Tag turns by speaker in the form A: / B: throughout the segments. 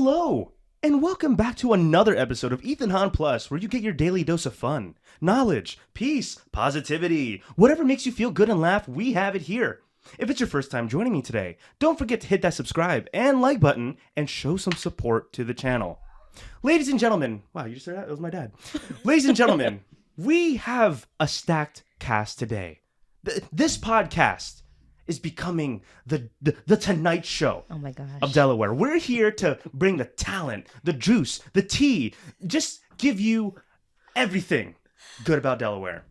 A: Hello, and welcome back to another episode of Ethan Hahn Plus, where you get your daily dose of fun, knowledge, peace, positivity. Whatever makes you feel good and laugh, we have it here. If it's your first time joining me today, don't forget to hit that subscribe and like button and show some support to the channel. Ladies and gentlemen, wow, you just heard that? That was my dad. Ladies and gentlemen, we have a stacked cast today. This podcast is becoming the Tonight Show of Delaware. We're here to bring the talent, the juice, the tea, just give you everything good about Delaware.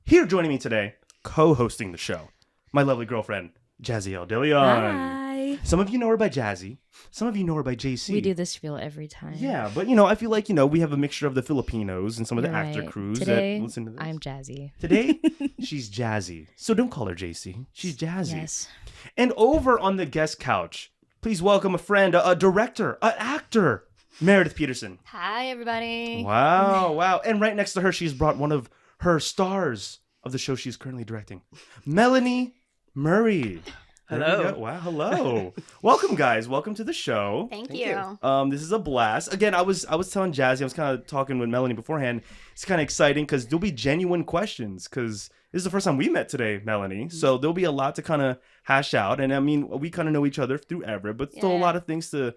A: Here joining me today, co-hosting the show, my lovely girlfriend, Jazziel DeLeon.
B: Hi.
A: Some of you know her by Jazzy. Some of you know her by JC.
B: We do this spiel every time.
A: Yeah, but I feel like, we have a mixture of the Filipinos and some of the
B: You're
A: actor
B: right.
A: crews
B: Today,
A: that listen to this.
B: I'm Jazzy.
A: Today, she's Jazzy. So don't call her JC. She's Jazzy.
B: Yes.
A: And over on the guest couch, please welcome a friend, a director, an actor, Meredith Peterson.
C: Hi, everybody.
A: Wow. And right next to her, she's brought one of her stars of the show she's currently directing, Melanie Murray.
D: Hello.
A: Wow, hello. Welcome, guys. Welcome to the show.
C: Thank you.
A: This is a blast. Again, I was telling Jazzy, I was kind of talking with Melanie beforehand. It's kind of exciting because there'll be genuine questions because this is the first time we met today, Melanie. So there'll be a lot to kind of hash out. And I mean, we kind of know each other through Everett, but still a lot of things to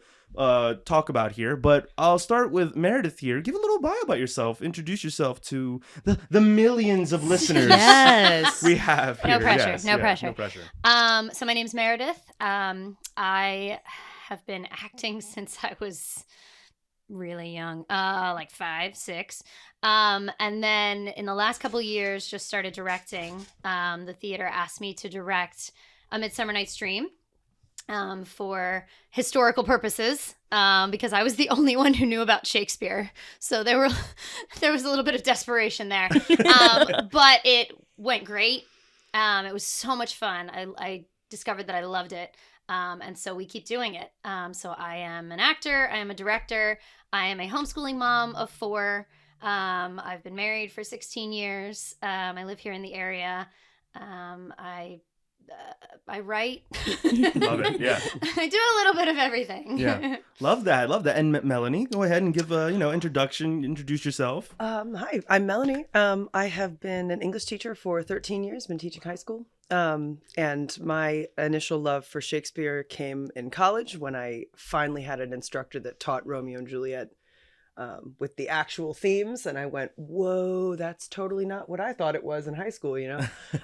A: talk about here. But I'll start with Meredith here. Give a little bio about yourself. Introduce yourself to the millions of listeners
B: Yes.
A: we have here.
C: No pressure.
A: Yes,
C: No
A: yeah,
C: pressure.
A: No pressure.
C: So my name's Meredith. I have been acting since I was really young, like 5, 6. And then in the last couple of years, just started directing. The theater asked me to direct A Midsummer Night's Dream for historical purposes, because I was the only one who knew about Shakespeare. So there was a little bit of desperation there. But it went great. It was so much fun. I discovered that I loved it. And so we keep doing it. So I am an actor. I am a director. I am a homeschooling mom of 4. I've been married for 16 years. I live here in the area. I write.
A: Love it. Yeah.
C: I do a little bit of everything.
A: Yeah. Love that. And Melanie, go ahead and give a, introduction. Introduce yourself.
D: Hi, I'm Melanie. I have been an English teacher for 13 years, been teaching high school. And my initial love for Shakespeare came in college when I finally had an instructor that taught Romeo and Juliet with the actual themes. And I went, whoa, that's totally not what I thought it was in high school,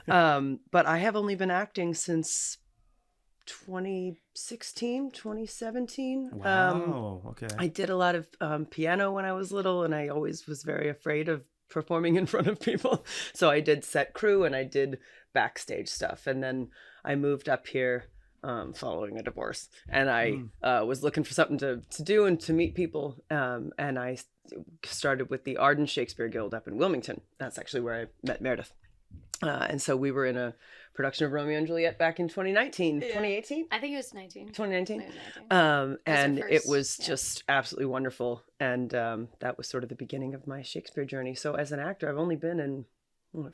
D: But I have only been acting since 2016, 2017.
A: Wow. Okay.
D: I did a lot of piano when I was little, and I always was very afraid of performing in front of people. So I did set crew and I did backstage stuff. And then I moved up here following a divorce, and I was looking for something to do and to meet people. And I started with the Arden Shakespeare Guild up in Wilmington. That's actually where I met Meredith. And so we were in a production of Romeo and Juliet back in 2019, 2018?
C: I think it was 19.
D: 2019.
C: 19.
D: And it
C: first,
D: was just absolutely wonderful. And that was sort of the beginning of my Shakespeare journey. So as an actor, I've only been in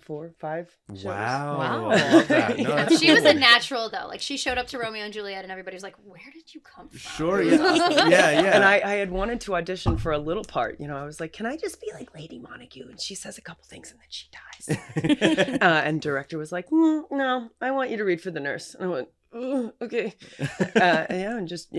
D: 4, 5 shows.
A: Wow. I love that. No, that's
C: She was
A: cool.
C: a natural, though. Like, she showed up to Romeo and Juliet, and everybody was like, where did you come from?
A: Sure, yeah. Yeah.
D: And I had wanted to audition for a little part. I was like, can I just be like Lady Montague? And she says a couple things and then she dies. And director was like, no, I want you to read for the nurse. And I went, okay. And just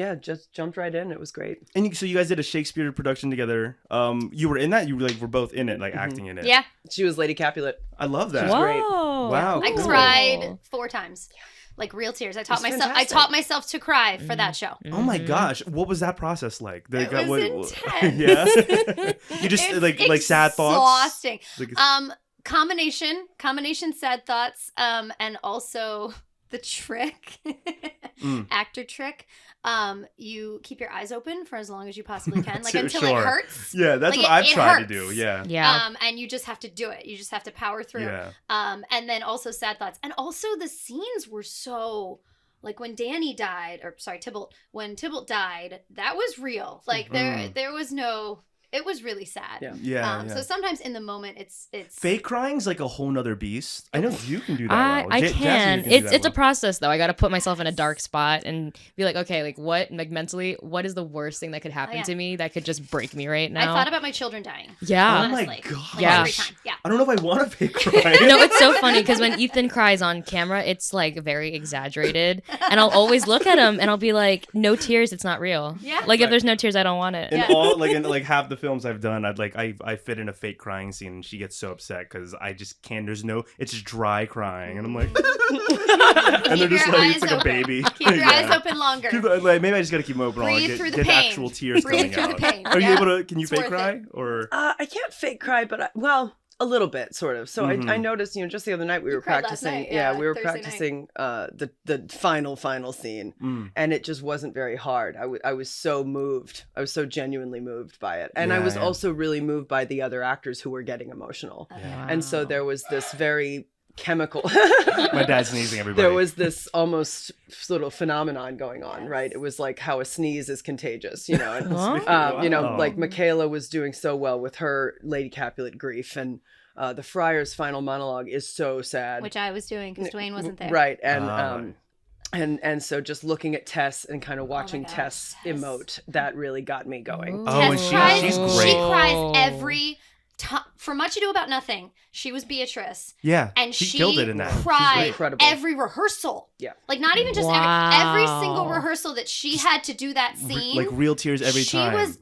D: jumped right in. It was great.
A: And so you guys did a Shakespeare production together. You were in that? You were both in it, like acting in it?
C: Yeah.
D: She was Lady Capulet.
A: I love that.
D: Whoa. great.
A: Wow.
C: I
A: cool.
C: cried 4 times. Like real tears. I taught myself to cry for that show.
A: Oh my gosh. What was that process like?
C: It was intense.
A: Yeah. You just
C: It's
A: like sad thoughts?
C: Exhausting. Combination sad thoughts, and also the trick, actor trick. You keep your eyes open for as long as you possibly can, like until it hurts.
A: Yeah, that's what I've tried to do. Yeah.
B: Yeah.
C: And you just have to do it. You just have to power through.
A: Yeah.
C: And then also sad thoughts. And also the scenes were so, like when Danny died, or sorry, Tybalt, when Tybalt died, that was real. Like there was no, it was really sad.
D: Yeah.
A: Yeah.
C: So sometimes in the moment, it's
A: Fake crying's like a whole nother beast. I know you can do that. well.
B: I
A: Jazzy, you
B: can.
A: do
B: It's
A: that
B: a
A: well.
B: process though. I got to put myself in a dark spot and be like, okay, like what, like mentally, what is the worst thing that could happen to me that could just break me right now?
C: I thought about my children dying.
B: Yeah.
A: Oh my
C: Honestly.
A: gosh.
C: Like,
B: Yeah.
C: every time. Yeah.
A: I don't know if I want to fake cry.
B: No, it's so funny because when Ethan cries on camera, it's like very exaggerated, and I'll always look at him and I'll be like, "No tears, it's not real."
C: Yeah.
B: Like if there's no tears, I don't want it.
A: In
C: Yeah.
A: all like in like half the films I've done, I fit in a fake crying scene, and she gets so upset because I just can't. There's no. It's just dry crying, and I'm like, and they're
C: Keep
A: just
C: your
A: like
C: eyes
A: it's like a
C: open.
A: baby.
C: Keep your
A: Yeah.
C: eyes open longer.
A: Like, maybe I just gotta keep them open.
C: Breathe
A: I'll
C: through the
A: get
C: pain.
A: actual tears
C: Breathe
A: coming
C: through
A: out.
C: the pain.
A: Are you
C: Yeah.
A: able to? Can you
C: It's
A: fake
C: worth
A: cry
C: it.
A: or?
D: I can't fake cry, but a little bit, sort of. So
A: Mhm.
D: I noticed, just the other night we were
C: cried last
D: practicing.
C: night, yeah,
D: we were
C: Thursday night.
D: practicing the final scene,
A: Mm.
D: and it just wasn't very hard. I was so moved. I was so genuinely moved by it, and I
A: Yeah,
D: was
A: yeah.
D: also really moved by the other actors who were getting emotional.
A: Yeah.
D: And so there was this very chemical.
A: My dad's sneezing. Everybody.
D: There was this almost sort of phenomenon going on, right? It was like how a sneeze is contagious, And,
A: Wow.
D: like Michaela was doing so well with her Lady Capulet grief, and the Friar's final monologue is so sad,
C: Which I was doing because Dwayne wasn't there.
D: right?
A: Ah.
D: And so just looking at Tess and kind of watching
C: gosh,
D: Tess
C: Tess.
D: emote, that really got me going.
A: Oh, and
C: Tess
A: she-
C: cries,
A: she's
C: She
A: great.
C: cries every time. For Much Ado About Nothing, she was Beatrice.
A: Yeah,
C: And
A: she killed it in that. She's
C: cried
A: great.
D: Incredible.
C: every rehearsal.
D: Yeah.
C: Like not even just
B: Wow.
C: every single rehearsal that she had to do that scene.
A: Like real tears every
C: she
A: time.
C: was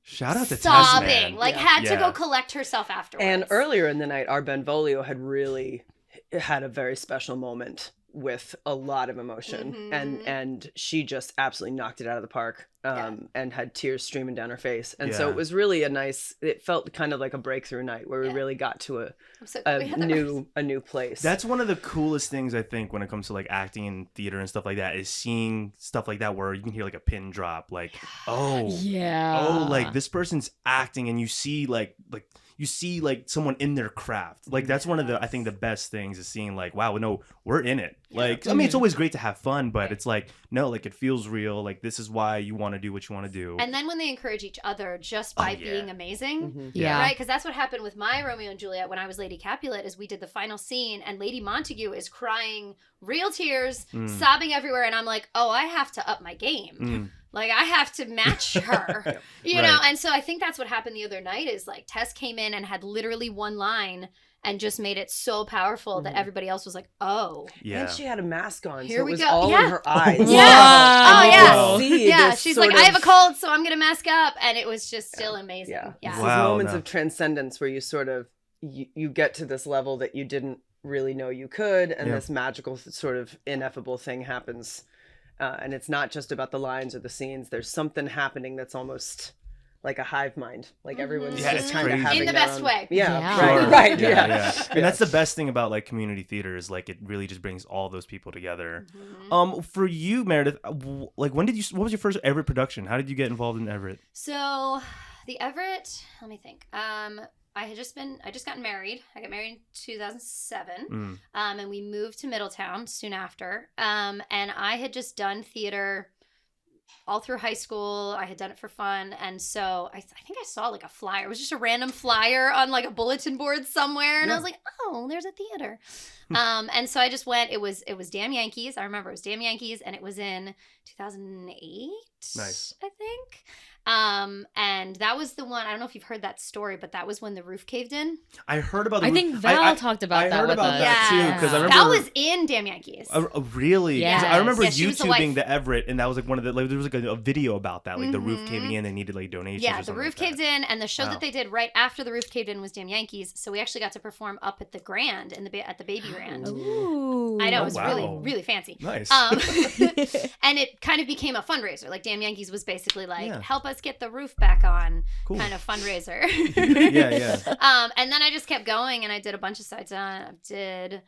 A: Shout out to
C: sobbing.
A: Tess, man.
C: Like
D: Yeah.
C: had to
A: Yeah.
C: go collect herself afterwards.
D: And earlier in the night, our Benvolio had really had a very special moment with a lot of emotion, and she just absolutely knocked it out of the park, and had tears streaming down her face, and so
A: Yeah.
D: it was really it felt kind of like a breakthrough night where we really got to
C: I'm so glad we had that
D: a new place.
A: That's one of the coolest things I think when it comes to like acting and theater and stuff like that is seeing stuff like that where you can hear like a pin drop, like
B: Yeah.
A: like this person's acting, and you see like someone in their craft. Like that's one of the I think the best things is seeing like, wow, no, we're in it. Like I mean, it's always great to have fun, but it's like no, like it feels real. Like this is why you want to do what you want to do.
C: And then when they encourage each other just by
A: yeah.
C: being amazing,
D: Mhm.
B: Yeah.
C: right? Because that's what happened with my Romeo and Juliet when I was Lady Capulet. Is we did the final scene and Lady Montague is crying real tears, sobbing everywhere, and I'm like, oh, I have to up my game.
A: Mm.
C: Like I have to match her, you know.
A: Right.
C: And so I think that's what happened the other night. Is like Tess came in and had literally one line and just made it so powerful that everybody else was like, oh.
A: Yeah.
D: And she had a mask on,
C: Here
D: so it
C: we
D: was
C: go.
D: all
C: Yeah.
D: in her eyes.
C: Yeah.
B: Wow.
C: Oh,
D: You
C: yeah.
D: could see
C: Yeah,
D: this
C: she's
D: sort
C: like, I have a
D: of-
C: cold, so I'm gonna mask up, and it was just still amazing.
D: Yeah.
C: Yeah.
D: These
A: Wow,
D: moments
A: no.
D: of transcendence where you sort of you get to this level that you didn't really know you could, and
A: Yeah.
D: this magical sort of ineffable thing happens, and it's not just about the lines or the scenes. There's something happening that's almost like a hive mind, like everyone's
A: Yeah,
D: just
A: it's
D: kind of
A: crazy.
D: having
C: In the
D: their
C: best
D: own-
C: way.
D: Yeah,
B: Yeah.
D: right,
A: Sure.
D: right,
A: Yeah,
D: yeah.
A: And that's the best thing about like community theater is like it really just brings all those people together. For you, Meredith, like what was your first Everett production? How did you get involved in Everett?
C: So the Everett, let me think. I just got married. I got married in 2007. And we moved to Middletown soon after. And I had just done theater all through high school. I had done it for fun. And so I think I saw like a flyer. It was just a random flyer on like a bulletin board somewhere. And I was like, oh, there's a theater. And so I just went. It was Damn Yankees. I remember it was Damn Yankees. And it was in 2008.
A: Nice.
C: I think. And that was the one. I don't know if you've heard that story, but that was when the roof caved in.
A: I heard about the
B: I think Val talked about
A: I
B: that
A: heard
B: with
A: about
B: us.
A: that too because I remember
C: That was in Damn Yankees.
A: Really? 'Cause I remember
C: Yes, she was the
A: YouTubing
C: wife.
A: the Everett, and that was like one of the like there was like a video about that, like the roof caving in. They needed like donations.
C: Yeah,
A: or
C: the
A: something
C: roof
A: like
C: caved
A: that.
C: in, and the show
A: Wow.
C: that they did right after the roof caved in was Damn Yankees. So we actually got to perform up at the Grand at the Baby Grand.
B: Ooh.
C: I know,
A: Oh,
C: it was really,
A: wow.
C: really fancy.
A: Nice.
C: And it kind of became a fundraiser. Like Damn Yankees was basically like,
A: Yeah.
C: help us get the roof back on,
A: Cool.
C: kind of fundraiser.
A: Yeah.
C: And then I just kept going, and I did a bunch of sides on. I did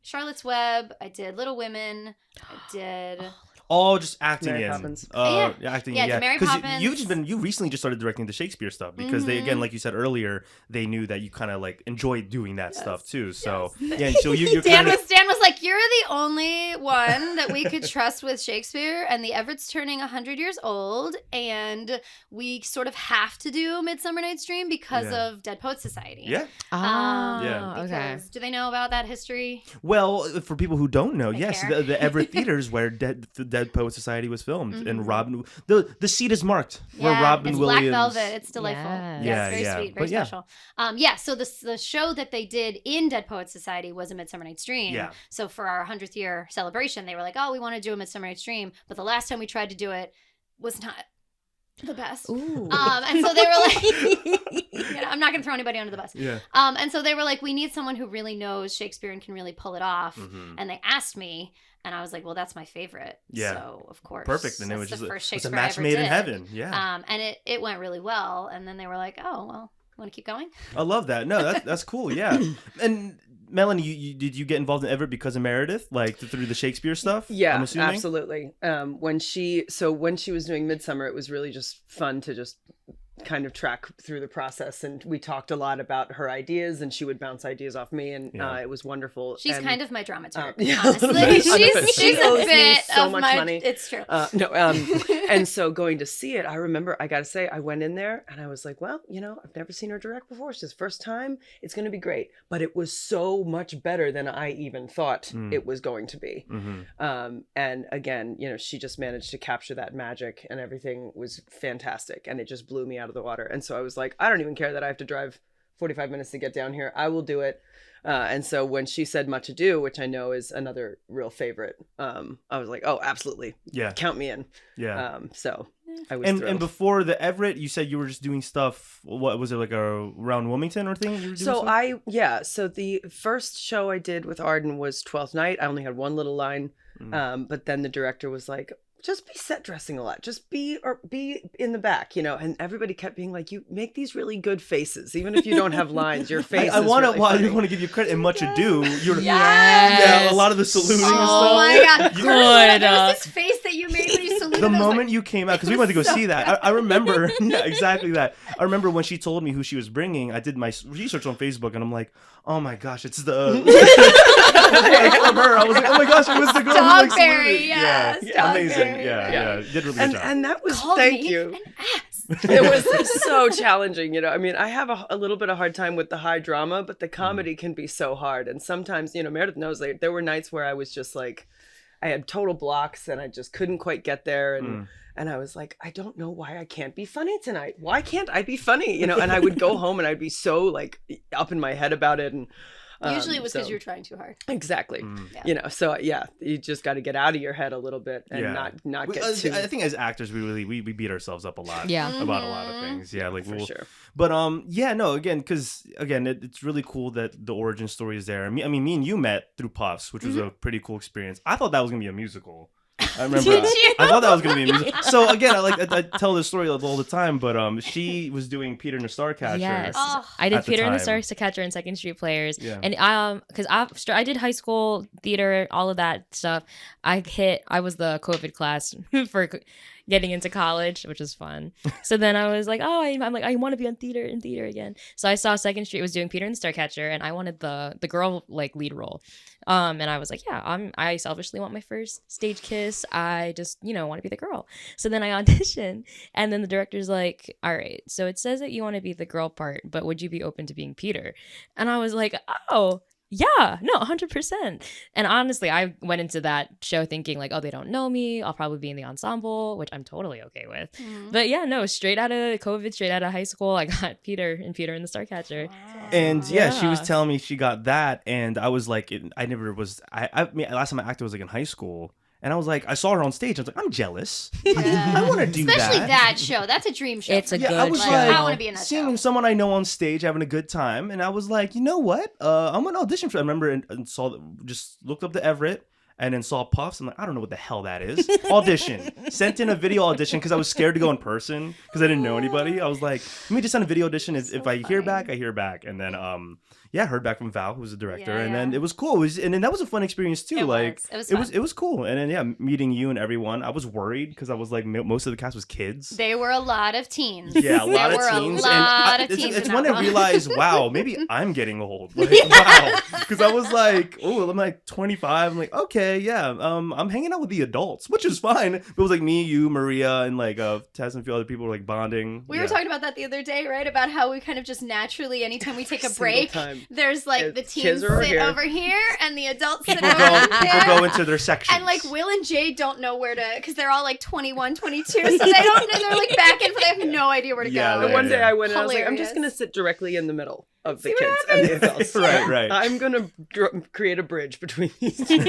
C: Charlotte's Web. I did Little Women. I did
A: All just acting
D: Mary
A: in.
D: Poppins.
A: Acting
C: Yeah,
A: in.
C: the Mary
A: Because
C: Poppins.
A: you recently just started directing the Shakespeare stuff because they, again, like you said earlier, they knew that you kind of like enjoyed doing that stuff too. So yeah, so you're
C: Dan
A: kind of.
C: was like, you're the only one that we could trust with Shakespeare, and the Everett's turning 100 years old, and we sort of have to do Midsummer Night's Dream because of Dead Poets Society.
A: Yeah.
B: Ah, okay.
C: Because do they know about that history?
A: Well, for people who don't know, yes,
C: care.
A: the Everett Theaters where the Dead Poet Society was filmed, and Robin, the seat is marked where Robin
C: it's
A: Williams.
C: Black Velvet. It's delightful.
B: Yes.
C: Yes, very
A: Yeah,
C: sweet,
A: but
C: very special. So the show that they did in Dead Poets Society was A Midsummer Night's Dream.
A: Yeah.
C: So for our 100th year celebration, they were like, oh, we want to do A Midsummer Night's Dream, but the last time we tried to do it was not the best.
B: Ooh.
C: And so they were like, I'm not going to throw anybody under the bus.
A: Yeah.
C: And so they were like, we need someone who really knows Shakespeare and can really pull it off. And they asked me, and I was like, well, that's my favorite.
A: Yeah.
C: So of course,
A: Perfect. And it
C: that's
A: was just
C: the first
A: it's a
C: Shakespeare I
A: match
C: ever
A: made in
C: did.
A: heaven. Yeah.
C: And it went really well. And then they were like, oh, well, you want to keep going?
A: I love that. No, that's cool. Yeah. And Melanie, did you get involved in Everett because of Meredith, like through the Shakespeare stuff?
D: Yeah,
A: I'm assuming?
D: absolutely. When she was doing Midsummer, it was really just fun to just kind of track through the process, and we talked a lot about her ideas, and she would bounce ideas off me, and it was wonderful.
C: She's
D: and,
C: kind of my dramaturg,
D: yeah,
C: honestly. She's a
D: owes me
C: bit
D: so
C: of
D: much
C: my.
D: money.
C: It's true.
D: And so going to see it, I remember, I got to say, I went in there and I was like, well, I've never seen her direct before. It's just first time. It's going to be great. But it was so much better than I even thought it was going to be. And again, she just managed to capture that magic, and everything was fantastic. And it just blew me out of the water. And so I was like, I don't even care that I have to drive 45 minutes to get down here. I will do it. And so when she said Much Ado, which I know is another real favorite, I was like, oh, absolutely. Yeah. Count me in. Yeah. So I was thrilled.
A: And before the Everett, you said you were just doing stuff. What was it, like around Wilmington or thing? You were doing
D: so the first show I did with Arden was 12th Night. I only had one little line. But then the director was like, just be set dressing a lot. Just be in the back, and everybody kept being like, you make these really good faces, even if you don't have lines. Your face.
A: I want to give you credit. And Much Ado, a lot of the saluting and stuff.
C: Oh my god!
B: Good.
C: There was this face that you made when you saluted.
A: The moment you came out, because we went to go see that, I remember exactly that. I remember when she told me who she was bringing. I did my research on Facebook, and I'm like, oh my gosh, it's the. I was like, oh my gosh, it was the girl.
C: Dogberry, yes.
A: Yeah, amazing. Yeah, did a really good job.
D: And that was
C: Called
D: thank
C: me
D: you.
C: an ass.
D: It was so challenging, I mean, I have a little bit of hard time with the high drama, but the comedy can be so hard. And sometimes, Meredith knows, like, there were nights where I was just like, I had total blocks and I just couldn't quite get there. And I was like, I don't know why I can't be funny tonight. Why can't I be funny? And I would go home and I'd be so like up in my head about it. And
C: usually it was because you were trying too hard.
D: Exactly. So you just got to get out of your head a little bit and not get too.
A: I think as actors, we beat ourselves up a lot.
B: Yeah.
A: About a lot of things. Yeah, like
D: for sure.
A: But because it's really cool that the origin story is there. I mean, me and you met through Puffs, which was a pretty cool experience. I thought that was gonna be a musical. I remember. I thought that was gonna be a musical. So again, I tell this story all the time, but she was doing Peter and the Starcatcher.
B: Yes, I did Peter and the Starcatcher and Second Street Players, and because I did high school theater, all of that stuff. I was the COVID class for getting into college, which was fun. So then I was like, I'm like, I want to be on theater again. So I saw Second Street was doing Peter and the Starcatcher, and I wanted the girl like lead role. And I was like, I selfishly want my first stage kiss. I just, want to be the girl. So then I auditioned, and then the director's like, all right, so it says that you want to be the girl part, but would you be open to being Peter? And I was like, oh, yeah, no, 100%. And honestly, I went into that show thinking like, oh, they don't know me. I'll probably be in the ensemble, which I'm totally okay with. But yeah, no, straight out of COVID, straight out of high school, I got Peter and the Starcatcher.
C: Wow.
A: And she was telling me she got that, and I was like, I never was. I mean, last time I acted was like in high school. And I was like, I saw her on stage. I was like, I'm jealous. I want to do
C: Especially that show. That's a dream show.
B: It's a good
A: I was
B: show.
A: like,
C: I want to be in that
A: seeing
C: show.
A: someone I know on stage having a good time, and I was like, you know what? I'm gonna audition for. I remember and just looked up the Everett. And then saw Puffs. I'm like, I don't know what the hell that is. Audition. Sent in a video audition because I was scared to go in person because I didn't know anybody. I was like, let me just send a video audition. If I hear back, I hear back. And then, I heard back from Val, who was the director,
C: Yeah,
A: and
C: yeah.
A: then it was cool. And then that was a fun experience too.
C: It was
A: it was cool. And then meeting you and everyone. I was worried because I was like, most of the cast was kids.
C: There were a lot of teens.
A: Yeah, a lot of teens. It's when I realized, wow, maybe I'm getting old. Like, wow, because I was like, oh, I'm like 25. I'm like, okay, yeah, I'm hanging out with the adults, which is fine. But it was like me, you, Maria, and like Tess and a few other people were like bonding.
C: We were talking about that the other day, right? About how we kind of just naturally, anytime we take a break, there's like the teens sit over here and the adults sit over there.
A: People go into their sections.
C: And like Will and Jay don't know where to, because they're all like 21, 22, so they don't know. They're like back and forth. They have no idea where to go.
D: And one day I went and I was like, I'm just going to sit directly in the middle of the kids and the adults.
A: Right.
D: I'm going to create a bridge between these two.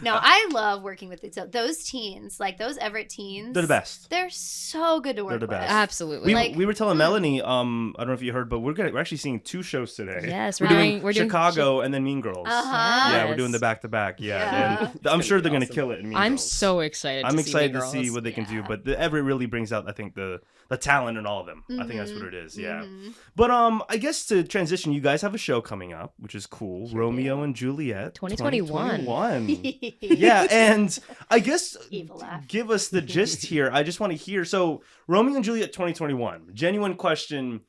C: No, I love working with those teens, like those Everett teens.
A: They're the best.
C: They're so good to work with.
A: They're the best.
B: Absolutely.
A: We were telling Melanie, I don't know if you heard, but we're actually seeing 2 shows today.
B: Yes,
A: we're doing Chicago and then Mean Girls.
C: Uh-huh.
A: Yeah, we're doing the back-to-back. Yeah. And I'm sure they're going to kill it in Mean Girls.
B: I'm so excited
A: I'm
B: to
A: excited
B: see
A: to see what they can do, but Everett really brings out, I think, the talent in all of them. I think that's what it is, yeah. But I guess to transition, you guys have a show coming up, which is cool. Romeo and Juliet.
B: 2021.
A: Yeah, and I guess
C: Evil laugh.
A: give us the gist here. I just want to hear. So, Romeo and Juliet 2021. Genuine question.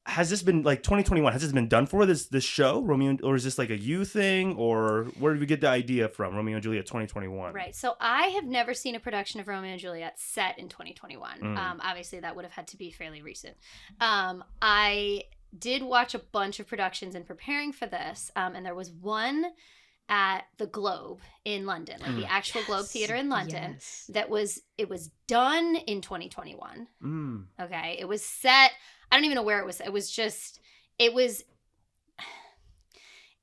A: Has this been like 2021? Has this been done for this show, Romeo, or is this like a you thing, or where did we get the idea from, Romeo and Juliet 2021?
C: Right. So I have never seen a production of Romeo and Juliet set in 2021. Obviously, that would have had to be fairly recent. I did watch a bunch of productions in preparing for this, and there was one at the Globe in London, like the actual Globe Theatre in London, it was done in 2021. Okay. It was set. I don't even know where it was.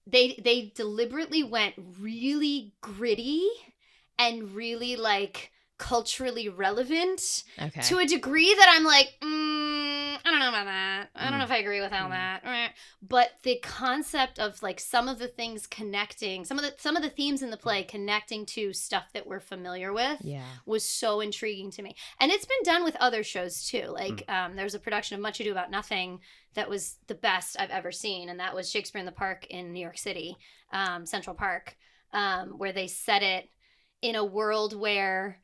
C: They deliberately went really gritty and really like culturally relevant to a degree that I'm like, I don't know about that. I don't know if I agree with all that. But the concept of like some of the things connecting, some of the themes in the play connecting to stuff that we're familiar with was so intriguing to me. And it's been done with other shows too. Like there's a production of Much Ado About Nothing that was the best I've ever seen. And that was Shakespeare in the Park in New York City, Central Park, where they set it in a world where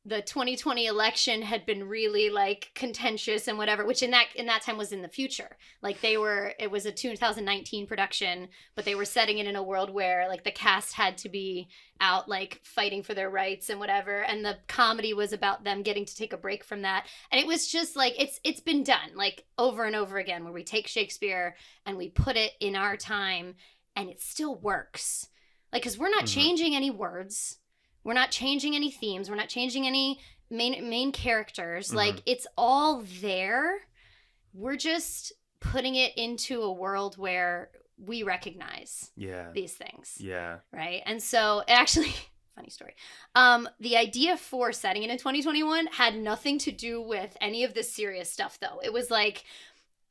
C: the 2020 election had been really like contentious and whatever, which in that time was in the future. Like it was a 2019 production, but they were setting it in a world where like the cast had to be out like fighting for their rights and whatever. And the comedy was about them getting to take a break from that. And it was just like, it's been done like over and over again, where we take Shakespeare and we put it in our time and it still works. Like, 'cause we're not changing any words. We're not changing any themes. We're not changing any main characters. Like, it's all there. We're just putting it into a world where we recognize these things. Yeah. Right? And so, actually, funny story. The idea for setting it in 2021 had nothing to do with any of this serious stuff, though. It was like,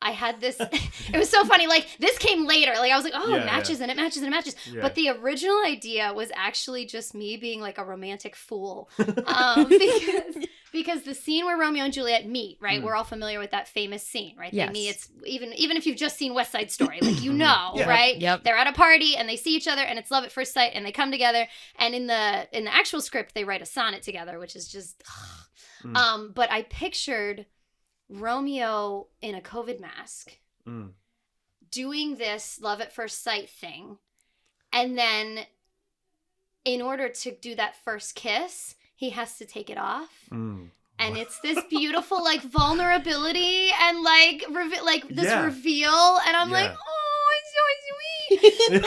C: I had this, it was so funny. Like, this came later. Like, I was like, it matches and it matches and it matches. Yeah. But the original idea was actually just me being like a romantic fool. Because the scene where Romeo and Juliet meet, right? We're all familiar with that famous scene, right?
B: Yes.
C: They meet, it's even if you've just seen West Side Story, like, you know, right? Yep. They're at a party and they see each other and it's love at first sight and they come together. And in the actual script, they write a sonnet together, which is just, but I pictured Romeo in a COVID mask doing this love at first sight thing, and then in order to do that first kiss he has to take it off, and it's this beautiful like vulnerability and like reveal, and I'm like, oh, it's so sweet.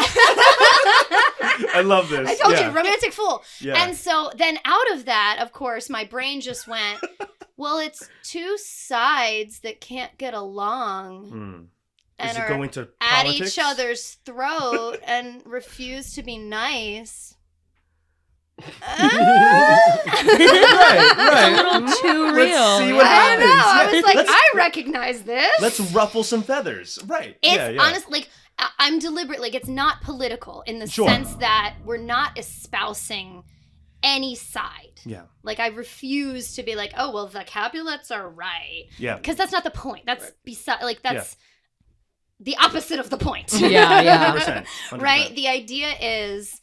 A: I love this.
C: I told you, romantic fool. And so then out of that, of course, my brain just went, well, it's two sides that can't get along and are
A: going to
C: at
A: politics?
C: each other's throat and refuse to be nice.
A: Right.
B: It's a little too real.
A: Let's see what happens.
C: I know. I was like, I recognize this.
A: Let's ruffle some feathers. Right.
C: It's honestly, like, I'm deliberate. Like, it's not political in the sense that we're not espousing any side. Yeah. Like, I refuse to be like, oh, well, the Capulets are right. Yeah. Because that's not the point. That's beside, like, that's the opposite of the point.
B: Yeah.
A: 100%.
C: Right? The idea is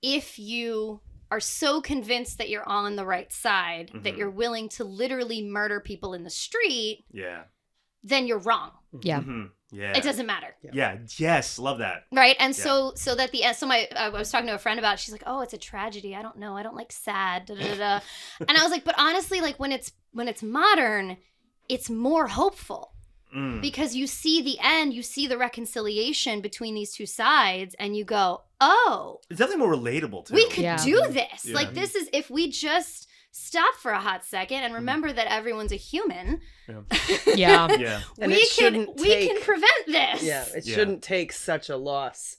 C: if you are so convinced that you're on the right side, that you're willing to literally murder people in the street, then you're wrong.
B: Yeah.
A: Yeah.
C: It doesn't matter.
A: Yeah. Yes. Love that.
C: Right. And so that I was talking to a friend about it. She's like, oh, it's a tragedy. I don't know. I don't like sad. Da, da, da. And I was like, but honestly, like when it's modern, it's more hopeful. Because you see the end, you see the reconciliation between these two sides, and you go, oh,
A: it's definitely more relatable too.
C: We could do this. Yeah. Like, this is, if we just stop for a hot second and remember that everyone's a human.
B: Yeah.
D: And
C: we can prevent this.
D: Yeah. It shouldn't take such a loss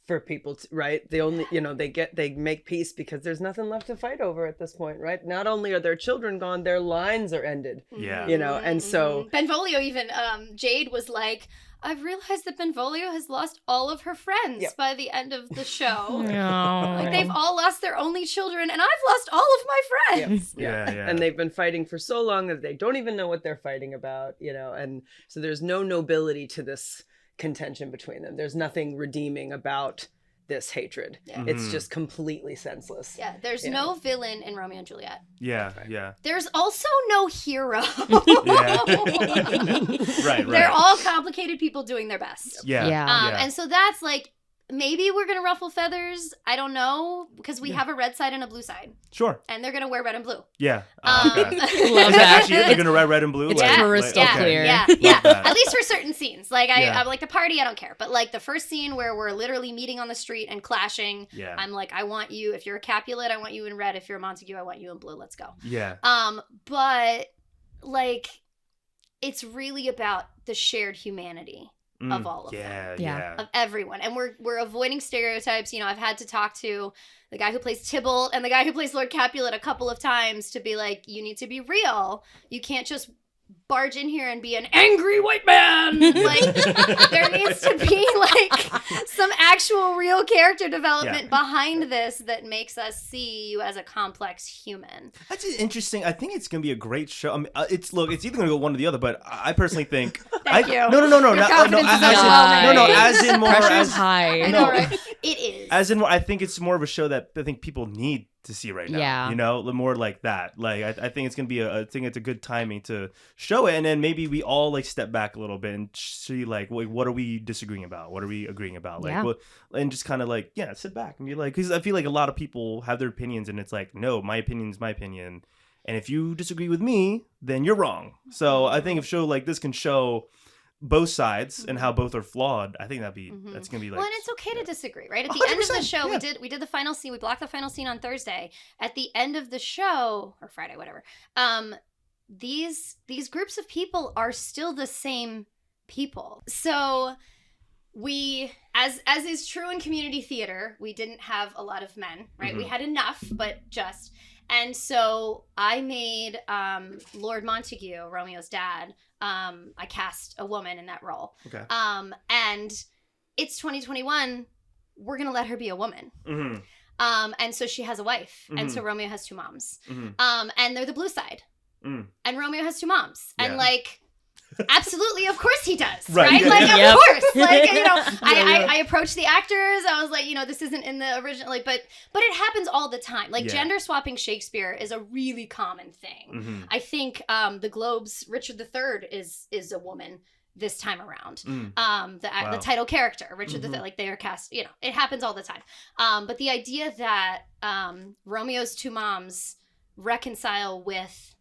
D: for people to, right? They only, they make peace because there's nothing left to fight over at this point, right? Not only are their children gone, their lines are ended.
A: Yeah.
D: And so
C: Benvolio even, Jade was like, I've realized that Benvolio has lost all of her friends by the end of the show. Like, they've all lost their only children, and I've lost all of my friends.
A: Yeah.
D: And they've been fighting for so long that they don't even know what they're fighting about, and so there's no nobility to this contention between them. There's nothing redeeming about this hatred. It's just completely senseless.
C: There's no villain in Romeo and Juliet. There's also no hero.
A: Right.
C: They're all complicated people doing their best. And so that's like, maybe we're gonna ruffle feathers. I don't know, because we have a red side and a blue side.
A: Sure.
C: And they're gonna wear red and blue.
A: Okay.
B: Love that.
A: Actually, they're gonna wear red and blue.
B: It's crystal clear.
C: Yeah. At least for certain scenes. Like I like the party, I don't care. But like the first scene where we're literally meeting on the street and clashing, I'm like, I want you. If you're a Capulet, I want you in red. If you're a Montague, I want you in blue. Let's go.
A: Yeah.
C: But like, it's really about the shared humanity of all of them. Of everyone. And we're avoiding stereotypes. I've had to talk to the guy who plays Tybalt and the guy who plays Lord Capulet a couple of times to be like, you need to be real. You can't just barge in here and be an angry white man. Like, there needs to be like some actual real character development behind this that makes us see you as a complex human.
A: That's interesting. I think it's gonna be a great show. I mean, it's either gonna go one or the other, but I personally think.
C: Thank you.
A: No. As in more.
B: Pressure's high.
C: I know, right? It is.
A: As in more, I think it's more of a show that I think people need to see right now. More like that. Like I think it's gonna be I think it's a good timing to show it, and then maybe we all like step back a little bit and see like, what are we disagreeing about? What are we agreeing about? Like, and just kind of like sit back and be like, because I feel like a lot of people have their opinions, and it's like, no, my opinion is my opinion, and if you disagree with me, then you're wrong. So I think if a show like this can show both sides and how both are flawed, I think that's gonna be like,
C: well, and it's okay to disagree, right? At the end of the show, we did the final scene. We blocked the final scene on Thursday. At the end of the show, or Friday, whatever, these groups of people are still the same people. So we, as is true in community theater, we didn't have a lot of men, right? We had enough, but just. And so I made Lord Montague, Romeo's dad. I cast a woman in that role.
A: Okay.
C: And it's 2021. We're gonna let her be a woman. And so she has a wife, and so Romeo has two moms. And they're the blue side. And Romeo has two moms, and like. Absolutely, of course he does, right? Like, of course, like, I approached the actors. I was like, this isn't in the original, like, but it happens all the time. Like, gender swapping Shakespeare is a really common thing. I think the Globe's Richard III is a woman this time around. The title character, Richard III, like they are cast. It happens all the time. But the idea that Romeo's two moms reconcile with,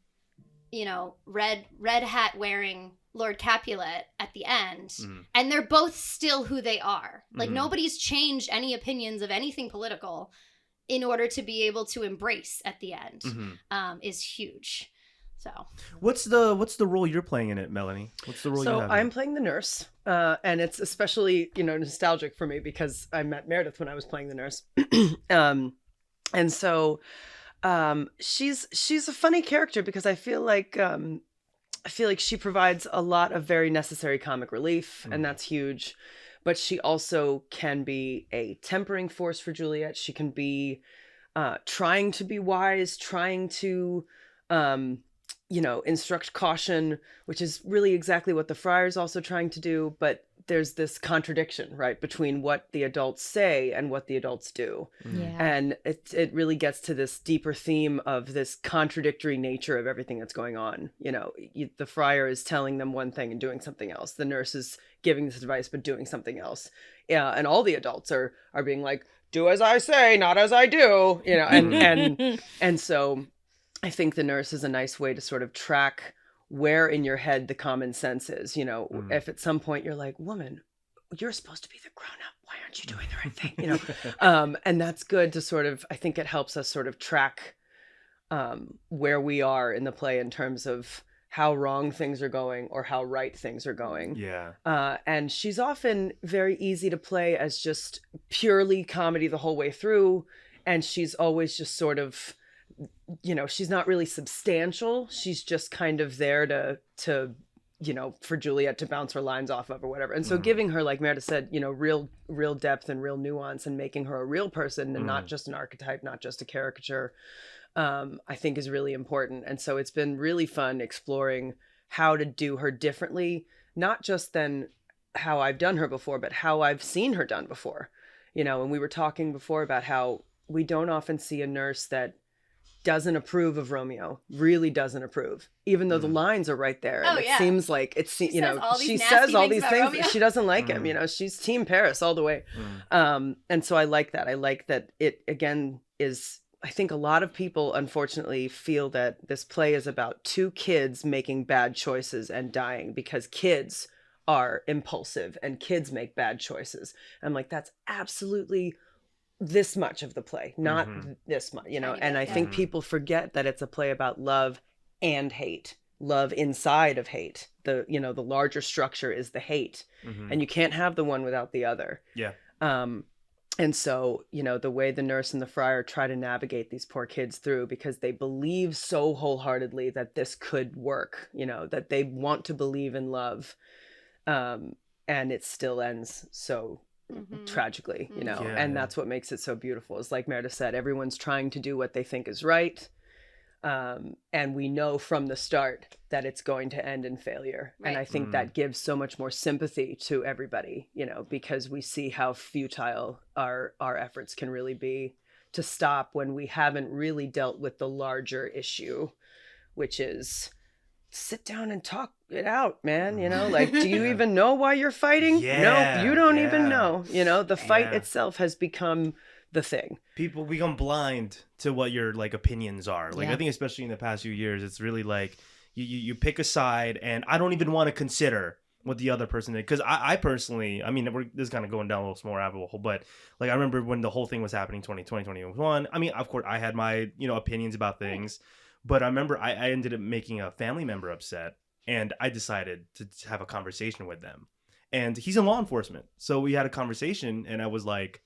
C: red hat wearing Lord Capulet at the end, and they're both still who they are. Like, nobody's changed any opinions of anything political in order to be able to embrace at the end, is huge. So
A: what's the role you're playing in it, Melanie? What's the role you have?
D: So I'm playing the nurse, and it's especially nostalgic for me because I met Meredith when I was playing the nurse, and so she's a funny character because I feel like she provides a lot of very necessary comic relief, and that's huge. But she also can be a tempering force for Juliet. She can be trying to be wise, trying to instruct caution, which is really exactly what the friar's also trying to do. But there's this contradiction, right, between what the adults say and what the adults do.
B: Yeah.
D: And it really gets to this deeper theme of this contradictory nature of everything that's going on. The friar is telling them one thing and doing something else. The nurse is giving this advice but doing something else. Yeah, and all the adults are being like, do as I say, not as I do. And so I think the nurse is a nice way to sort of track where in your head the common sense is. If at some point you're like, woman, you're supposed to be the grown up, why aren't you doing the right thing? And that's good to sort of, I think it helps us sort of track where we are in the play in terms of how wrong things are going or how right things are going.
A: Yeah.
D: And she's often very easy to play as just purely comedy the whole way through. And she's always just sort of, she's not really substantial. She's just kind of there to for Juliet to bounce her lines off of or whatever. And so giving her, like Meredith said, real depth and real nuance and making her a real person and not just an archetype, not just a caricature, I think is really important. And so it's been really fun exploring how to do her differently, not just than how I've done her before, but how I've seen her done before. And we were talking before about how we don't often see a nurse that doesn't approve of Romeo, really doesn't approve, even though the lines are right there. And it seems like she says all these things that she doesn't like him. She's Team Paris all the way. And so I like that. I like that it, again, is, I think a lot of people unfortunately feel that this play is about two kids making bad choices and dying because kids are impulsive and kids make bad choices. I'm like, that's absolutely this much of the play, not this much, and I think people forget that it's a play about love and hate, love inside of hate. The larger structure is the hate, and you can't have the one without the other.
A: Yeah.
D: And so, the way the nurse and the friar try to navigate these poor kids through, because they believe so wholeheartedly that this could work, that they want to believe in love, and it still ends so tragically, and that's what makes it so beautiful. Is like Meredith said, everyone's trying to do what they think is right, and we know from the start that it's going to end in failure. And I think that gives so much more sympathy to everybody, because we see how futile our efforts can really be to stop when we haven't really dealt with the larger issue, which is sit down and talk it out, man. Do you even know why you're fighting? No, you don't even know. The fight itself has become the thing.
A: People become blind to what your opinions are. I think especially in the past few years, it's really like you pick a side, and I don't even want to consider what the other person did. Because I personally, this is kind of going down a little more rabbit hole, but I remember when the whole thing was happening, 2020, 2021. Of course, I had my opinions about things. But I remember I ended up making a family member upset, and I decided to have a conversation with them. And he's in law enforcement. So we had a conversation, and I was like,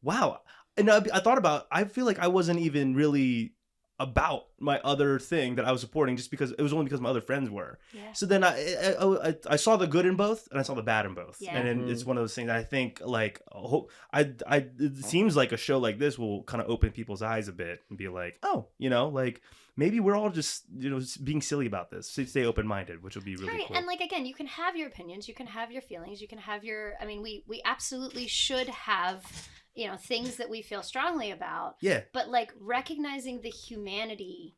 A: wow. And I thought about, I feel like I wasn't even really about my other thing that I was supporting, just because it was only because my other friends were. Yeah. So then I saw the good in both, and I saw the bad in both. Yeah. And then it's one of those things that I think it seems like a show like this will kind of open people's eyes a bit and be like, oh, maybe we're all just being silly about this. So stay open-minded, which will be really cool.
C: And again, you can have your opinions, you can have your feelings, you can have your, we absolutely should have things that we feel strongly about.
A: Yeah.
C: But recognizing the humanity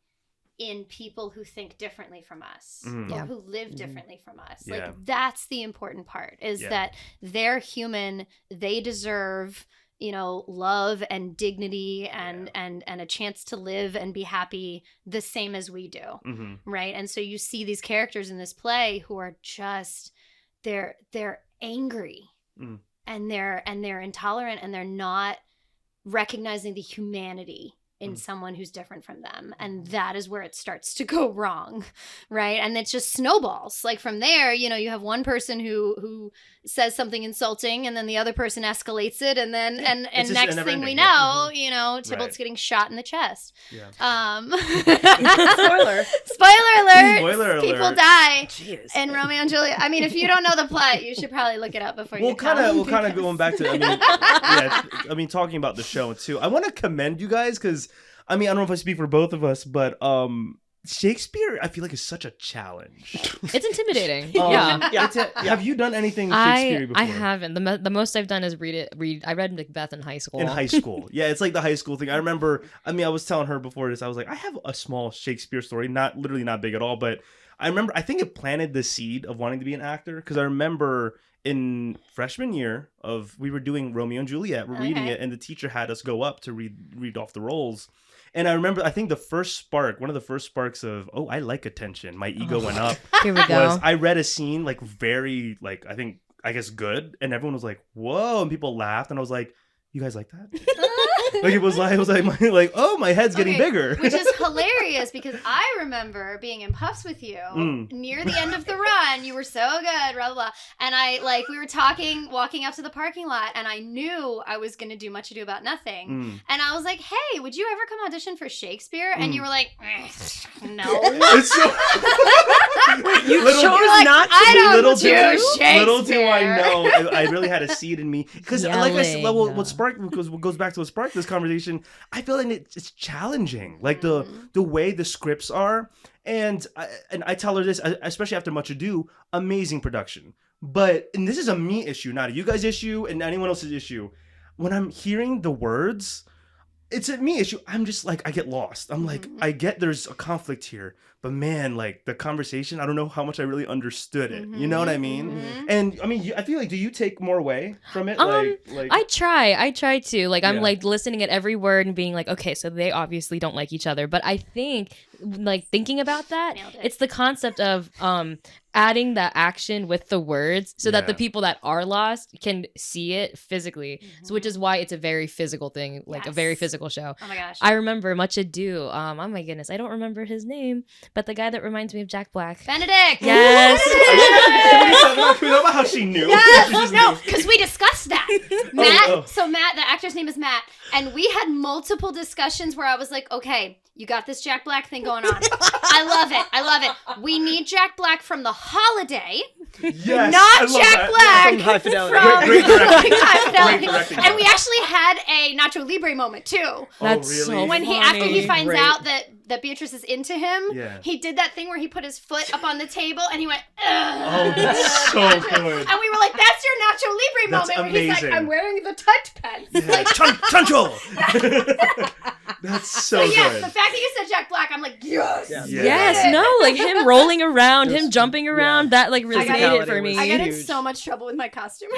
C: in people who think differently from us or who live differently from us.
A: Yeah.
C: That's the important part, is that they're human, they deserve love and dignity and a chance to live and be happy the same as we do. Right. And so you see these characters in this play who are just, they're angry and they're intolerant, and they're not recognizing the humanity in someone who's different from them. And that is where it starts to go wrong, right? And it just snowballs. From there, you have one person who says something insulting, and then the other person escalates it, and then and next thing we know, Tybalt's getting shot in the chest.
A: Yeah.
D: Spoiler
C: alert.
A: Spoiler alert.
C: People die
D: Jeez.
C: in Romeo and Juliet. If you don't know the plot, you should probably look it up before you tell me.
A: We'll kind of going back to talking about the show too. I want to commend you guys, because I don't know if I speak for both of us, but Shakespeare, I feel like, is such a challenge.
B: It's intimidating.
A: Have you done anything Shakespeare before?
B: I haven't. The most I've done is read. I read Macbeth in high school.
A: In high school. Yeah, it's like the high school thing. I remember, I was telling her before this, I was like, I have a small Shakespeare story, not big at all, but I remember, I think it planted the seed of wanting to be an actor, because I remember in freshman year we were doing Romeo and Juliet, we're reading it, and the teacher had us go up to read off the roles. And I remember, I think one of the first sparks of, I like attention, my ego went up.
B: Here we go.
A: Was I read a scene like very, like, I guess good, and everyone was like, whoa, and people laughed, and I was like, you guys like that? Like, it was like my head's getting bigger.
C: Which is hilarious, because I remember being in puffs with you near the end of the run. You were so good, blah, blah, blah. And we were walking up to the parking lot, and I knew I was going to do Much Ado About Nothing. And I was like, hey, would you ever come audition for Shakespeare? And you were like, no.
A: It's so...
D: You chose not to.
C: I don't do Shakespeare.
A: Little do I know, I really had a seed in me. Because like I said, what goes back to what sparked this conversation, I feel like it's challenging, like the way the scripts are, and I tell her this, especially after Much Ado, amazing production, and this is a me issue, not a you guys issue and anyone else's issue. When I'm hearing the words, it's a me issue. I'm just like, I get lost. I'm like, I get there's a conflict here, but man, like the conversation, I don't know how much I really understood it. You know what I mean? And I feel like, do you take more away from it? I
B: try to. Like, I'm like listening at every word and being like, okay, so they obviously don't like each other. But I think, like, thinking about that, it's the concept of adding that action with the words so that the people that are lost can see it physically. So, which is why it's a very physical thing, like a very physical show.
C: Oh my gosh.
B: I remember Much Ado. Oh my goodness, I don't remember his name, but the guy that reminds me of Jack Black.
C: Benedict.
B: Yes.
A: We know about how she knew.
C: Yes. No, because we discussed that. Matt. So Matt, the actor's name is Matt, and we had multiple discussions where I was like, okay, you got this Jack Black thing going on. I love it. We need Jack Black from The Holiday.
A: Yes,
C: not Jack Black
D: from High Fidelity.
A: Great directing.
C: High Fidelity.
A: Great directing.
C: And we actually had a Nacho Libre moment too.
B: That's
A: really?
B: so
C: When after he finds out that Beatrice is into him, he did that thing where he put his foot up on the table and he went, ugh.
A: Oh, that's so good.
C: And we were like, that's your Nacho Libre moment where he's like, I'm wearing the touch pen.
A: Like, Chancho! That's so good.
C: Yes, the fact that you said Jack Black, I'm like, yes.
B: Yes, no, like him rolling around, him jumping around, that like really made it for me.
C: I got in so much trouble with my costume.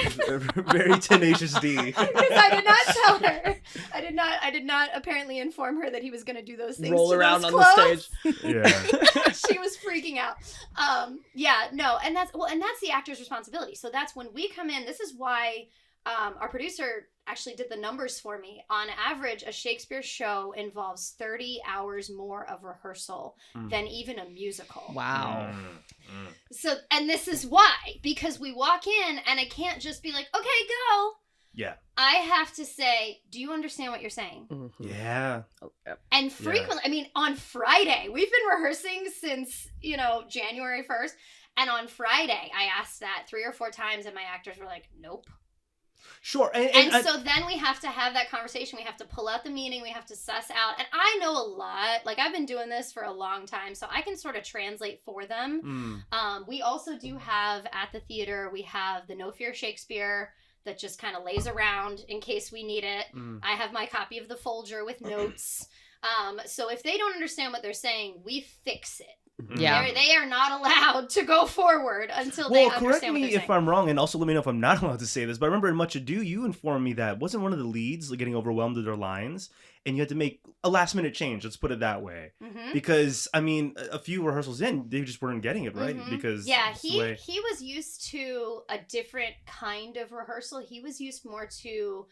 A: Very tenacious D.
C: Because I did not tell her. I did not apparently inform her that he was going to do those things.
D: Roll around on the stage.
A: Yeah.
C: She was freaking out. And that's the actor's responsibility. So that's when we come in. This is why our producer actually did the numbers for me. On average, a Shakespeare show involves 30 hours more of rehearsal than even a musical.
B: Wow.
C: So, and this is why, because we walk in and I can't just be like, okay, go.
A: Yeah.
C: I have to say, do you understand what you're saying?
A: Yeah.
C: And frequently, on Friday, we've been rehearsing since, January 1st. And on Friday, I asked that 3 or 4 times and my actors were like, nope.
A: Sure.
C: And so then we have to have that conversation. We have to pull out the meaning. We have to suss out. And I know a lot. Like, I've been doing this for a long time, so I can sort of translate for them. We also do have, at the theater, we have the No Fear Shakespeare that just kind of lays around in case we need it. I have my copy of the Folger with notes. So if they don't understand what they're saying, we fix it.
B: Yeah.
C: They are not allowed to go forward until they understand what they're saying.
A: Correct me if I'm wrong, and also let me know if I'm not allowed to say this, but I remember in Much Ado, you informed me that wasn't one of the leads like, getting overwhelmed with their lines, and you had to make a last-minute change, let's put it that way. Because, a few rehearsals in, they just weren't getting it right. Because
C: he was used to a different kind of rehearsal. He was used more to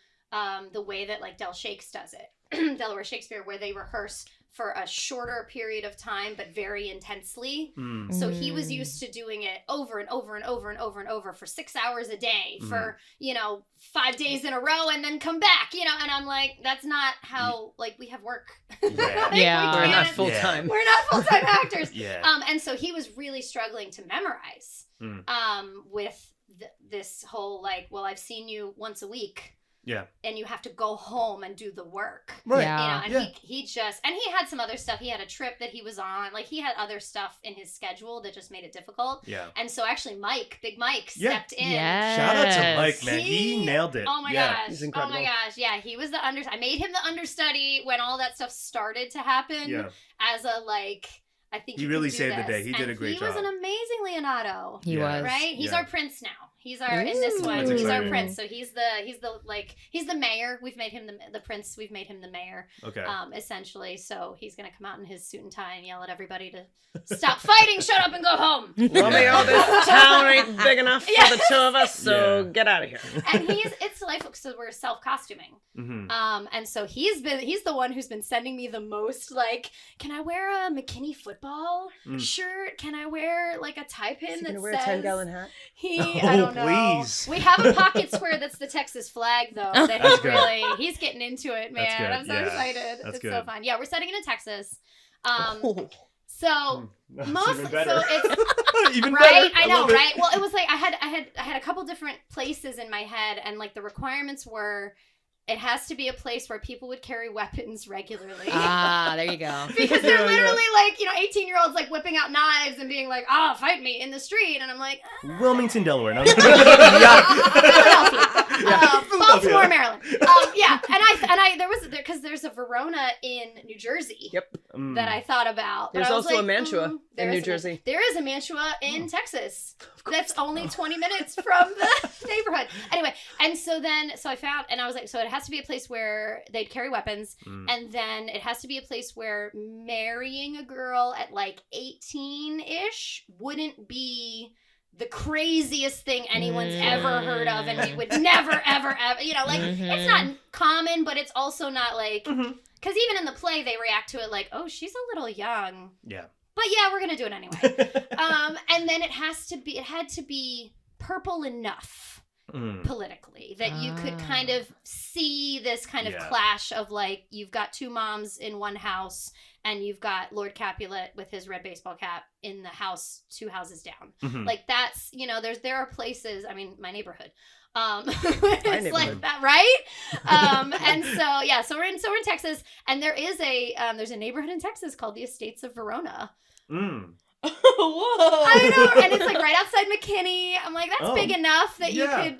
C: the way that, like, Del Shakes does it. Delaware Shakespeare, where they rehearse for a shorter period of time, but very intensely. So he was used to doing it over and over and over and over and over for 6 hours a day for, 5 days in a row and then come back, and I'm like, that's not how, like, we have work.
D: We're not full-time.
C: We're not full-time actors.
A: Yeah.
C: And so he was really struggling to memorize with this whole, like, well, I've seen you once a week.
A: Yeah.
C: And you have to go home and do the work.
A: Right.
B: Yeah.
C: You know, and he had some other stuff. He had a trip that he was on. Like, he had other stuff in his schedule that just made it difficult.
A: Yeah.
C: And so actually Big Mike stepped in.
B: Yes.
A: Shout out to Mike, man. He nailed it.
C: Oh my
A: yeah.
C: gosh.
D: He's incredible.
C: Oh my gosh. Yeah, he was I made him the understudy when all that stuff started to happen.
A: Yeah.
C: As a, like, I think
A: he really saved the day. He did a great job.
C: He was an amazing Leonardo.
B: He was.
C: Right? He's our prince now. He's our in this one.
A: That's
C: He's
A: exciting.
C: our prince. So he's the mayor. We've made him the prince. We've made him the mayor.
A: Okay.
C: Essentially. So he's gonna come out in his suit and tie and yell at everybody to stop fighting, shut up, and go home.
D: Romeo, this town ain't big enough for the two of us, so
A: Yeah.
D: get out of here.
C: And it's delightful because we're self-costuming.
A: Mm-hmm.
C: And so he's the one who's been sending me the most, like, can I wear a McKinney football shirt? Can I wear, like, a tie pin that
D: wear
C: says
D: a 10-gallon hat?
C: I don't know.
A: Please.
C: We have a pocket square that's the Texas flag, though. That
A: That's good.
C: he's getting into it, man.
A: That's good.
C: I'm so
A: Yeah.
C: excited.
A: That's
C: It's so
A: good.
C: fun. Yeah, we're setting it in Texas.
A: That's
C: So
A: even better.
C: so it's
A: Even
C: right.
A: better.
C: I know,
A: love it.
C: right? Well, it was like I had a couple different places in my head, and like the requirements were, it has to be a place where people would carry weapons regularly.
B: There you go.
C: Because they're literally like, 18-year-olds like whipping out knives and being like, fight me in the street. And I'm like,
A: Wilmington, Delaware. No.
C: Baltimore, Maryland. There's a Verona in New Jersey.
D: Yep.
C: That I thought about. But
D: There's
C: I was
D: also
C: like,
D: a Mantua in New Jersey.
C: There is a Mantua in Texas. That's only 20 minutes from the neighborhood. Anyway, and so I found, and I was like, so it has to be a place where they'd carry weapons, and then it has to be a place where marrying a girl at like 18-ish wouldn't be the craziest thing anyone's ever heard of, and we would never, ever, it's not common, but it's also not like, because even in the play, they react to it like, oh, she's a little young.
A: Yeah.
C: But yeah, we're going to do it anyway. And then it had to be purple enough politically that you could kind of see this kind of clash of like, you've got two moms in one house, and you've got Lord Capulet with his red baseball cap in the house 2 houses down. Like, that's, there are places, I mean, my neighborhood. It's like that, right? And so yeah, so we're in Texas, and there's a neighborhood in Texas called the Estates of Verona.
B: Whoa!
C: I know, and it's like right outside McKinney. I'm like, that's big enough that you could,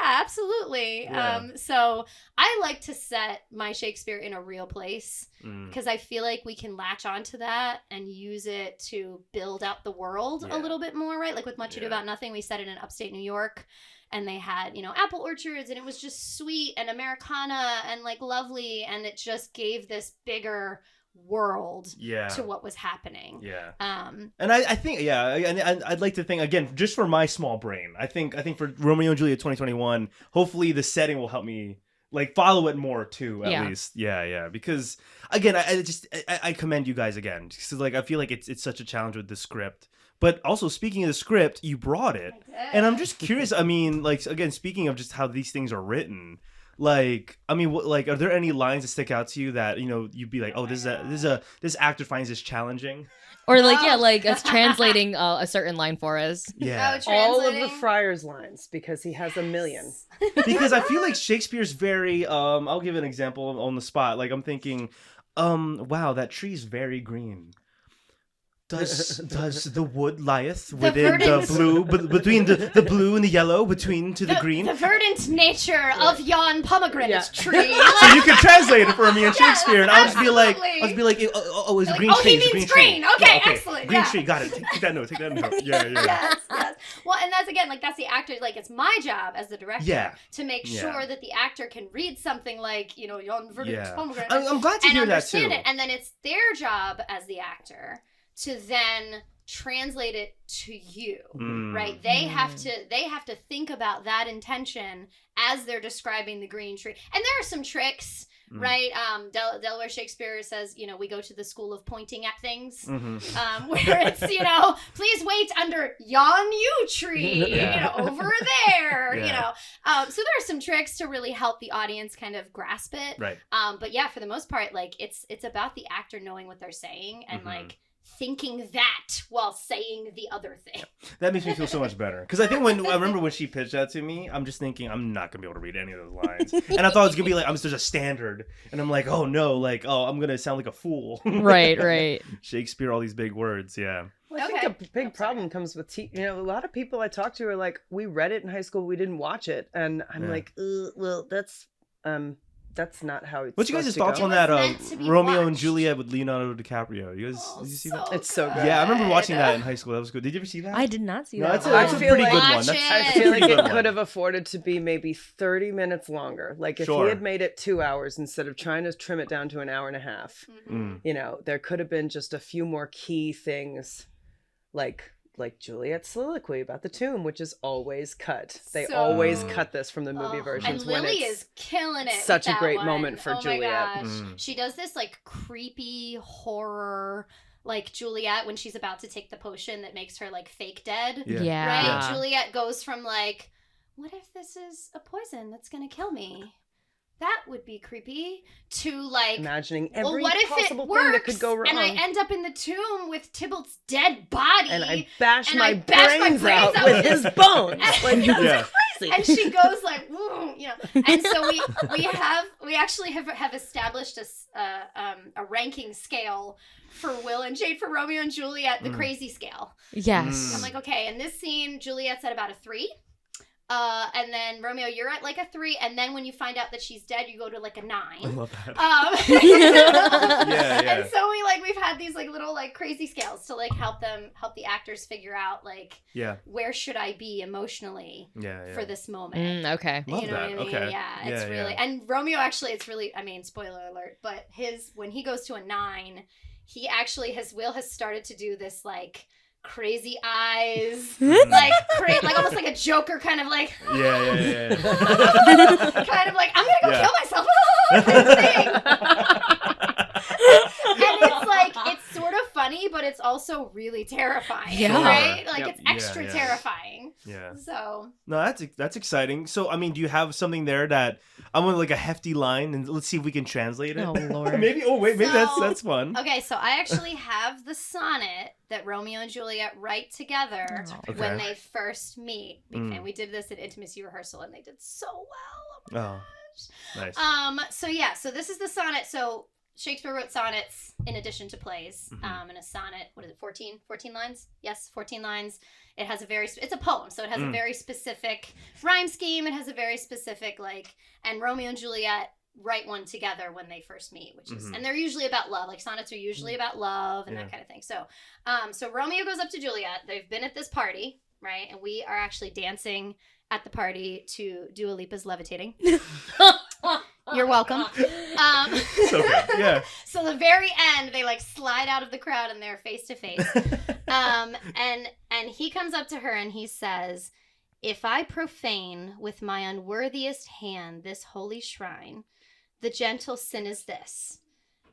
C: absolutely.
A: Yeah.
C: So I like to set my Shakespeare in a real place because I feel like we can latch onto that and use it to build out the world a little bit more, right? Like with Much Ado About Nothing, we set it in upstate New York. And they had, apple orchards, and it was just sweet and Americana and like lovely, and it just gave this bigger world to what was happening.
A: Yeah. And I think, and I'd like to think, again, just for my small brain, I think for Romeo and Juliet 2021, hopefully the setting will help me like follow it more too, at least. Yeah. Because again, I commend you guys again. Because like I feel like it's such a challenge with the script. But also, speaking of the script, you brought it. And I'm just curious, I mean, like, again, speaking of just how these things are written, like, I mean, are there any lines that stick out to you that, you'd be like, oh, this actor finds this challenging?
B: Or like it's translating a certain line for us.
A: Yeah.
D: All of the Friars lines, because he has a million.
A: Because I feel like Shakespeare's very, I'll give an example on the spot. Like, I'm thinking, wow, that tree's very green. Does the wood lieth within the blue, between the blue and the yellow, between to the green?
C: The verdant nature of yon pomegranate tree.
A: So you could translate it for me in Shakespeare, and I'll just be like, oh, it's green tree.
C: He means green. Okay, excellent.
A: Green tree, got it. Take that note. Yeah.
C: Yes. Well, and that's again, like, that's the actor. Like, it's my job as the director to make sure that the actor can read something like, yon verdant pomegranate.
A: I'm glad to hear that too.
C: Understand it, and then it's their job as the actor to then translate it to you, right? They have to think about that intention as they're describing the green tree. And there are some tricks, right? Delaware Shakespeare says, we go to the school of pointing at things, where it's, please wait under yon yew tree, over there, so there are some tricks to really help the audience kind of grasp it.
A: Right.
C: But yeah, for the most part, like, it's about the actor knowing what they're saying and like thinking that while saying the other thing.
A: That makes me feel so much better. Because I think I remember when she pitched that to me, I'm just thinking, I'm not going to be able to read any of those lines. And I thought it was going to be like, there's a standard. And I'm like, oh no, like, I'm going to sound like a fool.
B: Right.
A: Shakespeare, all these big words, yeah.
D: Well, I think a big problem comes with a lot of people I talk to are like, we read it in high school, we didn't watch it. And I'm like, well, that's not how it's
A: What's you guys' thoughts on that Romeo and Juliet with Leonardo DiCaprio? You guys, did you see that?
D: It's so good.
A: Yeah, I remember watching that in high school. That was good. Did you ever see that?
B: I did not see that.
A: That's a pretty good one.
D: I feel like it could have afforded to be maybe 30 minutes longer. Like if he had made it 2 hours instead of trying to trim it down to an hour and a half, there could have been just a few more key things like Juliet's soliloquy about the tomb, which is always cut. They always cut this from the movie versions.
C: And Lily is killing it.
D: Such a great moment for Juliet.
C: She does this like creepy horror, like Juliet when she's about to take the potion that makes her like fake dead.
B: Yeah.
C: Right?
B: Yeah.
C: Juliet goes from like, what if this is a poison that's gonna kill me? That would be creepy. To like
D: imagining every
C: what if
D: possible
C: it works,
D: thing that could go wrong,
C: and I end up in the tomb with Tybalt's dead body,
D: and I bash my brains out with his bones. Like, crazy.
C: And she goes like, and so we actually have established a ranking scale for Will and Jade for Romeo and Juliet, the crazy scale.
B: Yes.
C: I'm like, okay, in this scene, Juliet's at about a 3. And then Romeo, you're at like a 3, and then when you find out that she's dead, you go to like a 9.
A: I love that.
C: And so we've had these like little like crazy scales to like help the actors figure out like where should I be emotionally for this moment.
B: Okay.
A: Love
C: you know
A: that.
C: what I mean?
A: Okay.
C: Yeah, it's really and Romeo actually it's really, I mean, spoiler alert, but when he goes to a 9, he actually Will has started to do this like crazy eyes, like almost like a Joker kind of like kind of like I'm gonna go kill myself kind of thing. And it's like it's sort of funny, but it's also really terrifying, right? Like it's extra terrifying.
A: Yeah.
C: So
A: no, that's exciting. So I mean, do you have something there that I want like a hefty line, and let's see if we can translate it.
B: Oh Lord.
A: maybe that's fun.
C: Okay, so I actually have the sonnet that Romeo and Juliet write together when they first meet, and we did this at intimacy rehearsal, and they did so well. Oh my gosh. Nice. So this is the sonnet. So Shakespeare wrote sonnets in addition to plays. And a sonnet, what is it, 14 lines? Yes, 14 lines. It has it's a poem, so it has a very specific rhyme scheme. It has a very specific, and Romeo and Juliet write one together when they first meet, which is, and they're usually about love. Like sonnets are usually about love and that kind of thing. So, so Romeo goes up to Juliet. They've been at this party, right? And we are actually dancing at the party to Dua Lipa's Levitating. You're welcome.
A: So good. Yeah.
C: So the very end, they slide out of the crowd and they're face to face. And he comes up to her and he says, "If I profane with my unworthiest hand this holy shrine, the gentle sin is this: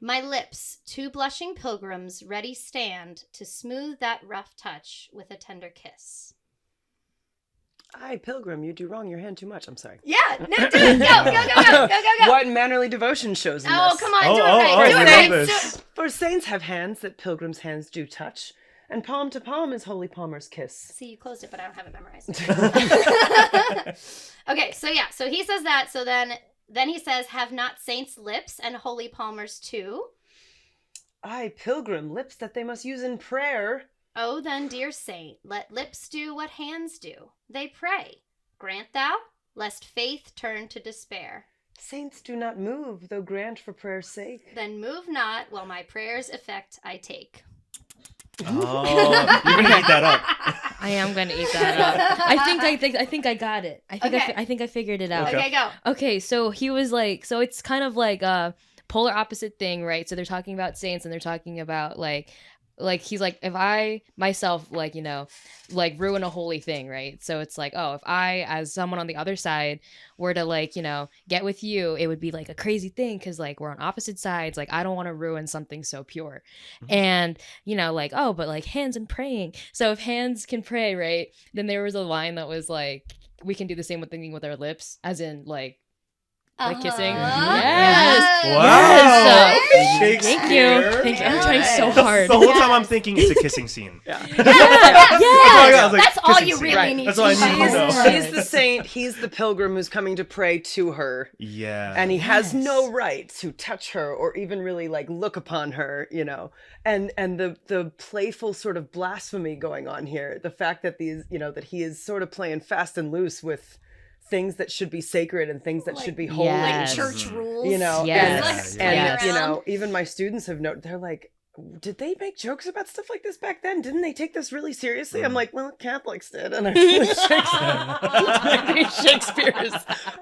C: my lips, 2 blushing pilgrims, ready stand to smooth that rough touch with a tender kiss."
D: Aye, pilgrim, you do wrong your hand too much. I'm sorry.
C: Yeah, no, do it. Go.
D: What mannerly devotion shows in this?
C: Oh, come on, do it right. Do it right.
D: For saints have hands that pilgrims' hands do touch, and palm to palm is holy palmer's kiss.
C: See, you closed it, but I don't have it memorized. Okay, so he says that. So then he says, "Have not saints lips and holy palmers too?"
D: Aye, pilgrim, lips that they must use in prayer.
C: "Oh, then, dear saint, let lips do what hands do. They pray. Grant thou, lest faith turn to despair.
D: Saints do not move, though grant for prayer's sake.
C: Then move not, while my prayer's effect I take."
A: Oh, you're gonna eat that up.
B: I am gonna eat that up. I think I got it. I think I figured it out.
C: Okay, go.
B: Okay, so he was like, so it's kind of like a polar opposite thing, right? So they're talking about saints and they're talking about like he's like, if I myself ruin a holy thing, right? So it's like, oh, if I as someone on the other side were to get with you, it would be like a crazy thing because we're on opposite sides. I don't want to ruin something so pure. And oh, but hands and praying. So if hands can pray, right, then there was a line that was like, we can do the same thing with our lips, as in Like kissing.
C: Yes.
A: Wow.
B: Yes. Thank you. I'm trying so hard.
A: The whole time I'm thinking it's a kissing scene.
C: Yeah.
A: That's
C: all you really need.
A: That's all I need to know.
D: She's the saint. He's the pilgrim who's coming to pray to her.
A: Yeah.
D: And he has no right to touch her or even really like look upon her, you know. And the playful sort of blasphemy going on here. The fact that that he is sort of playing fast and loose with things that should be sacred and things that should be holy.
C: Like church rules.
D: You know,
B: Yes.
D: and you know, even my students have noted, they're like, did they make jokes about stuff like this back then? Didn't they take this really seriously? I'm like, well, Catholics did. And I feel like maybe Shakespeare is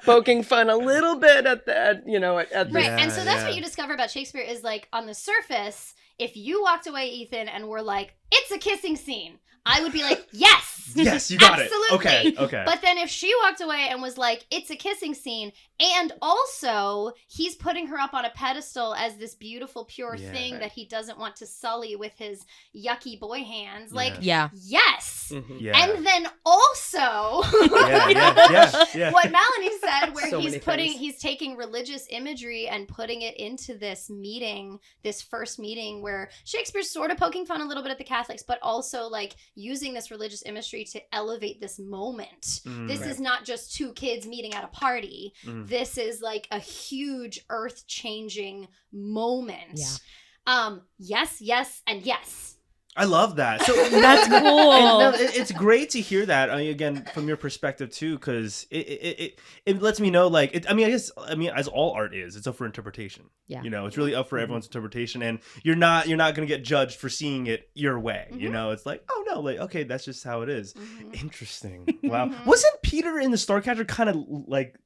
D: poking fun a little bit at that,
C: Right. And so that's what you discover about Shakespeare is like on the surface, if you walked away, Ethan, and were like, it's a kissing scene, I would be like, yes.
A: Yes, you got
C: absolutely.
A: it. Okay.
C: But then if she walked away and was like, it's a kissing scene, and also he's putting her up on a pedestal as this beautiful, pure thing that he doesn't want to sully with his yucky boy hands. Like, yes.
A: Mm-hmm. Yeah.
C: And then also what Melanie said, where he's taking religious imagery and putting it into this meeting, this first meeting where Shakespeare's sort of poking fun a little bit at the Catholics, but also like using this religious imagery to elevate this moment. This is not just two kids meeting at a party. This is like a huge earth-changing moment. Yes, and yes.
A: I love that. So
B: that's cool.
A: It's great to hear that. I mean, again, from your perspective too, because it lets me know, like, I guess as all art is, it's up for interpretation. Yeah, it's really up for everyone's interpretation, and you're not gonna get judged for seeing it your way. It's like, oh no, like, okay, that's just how it is. Interesting. Wow. Wasn't Peter in the Starcatcher kind of like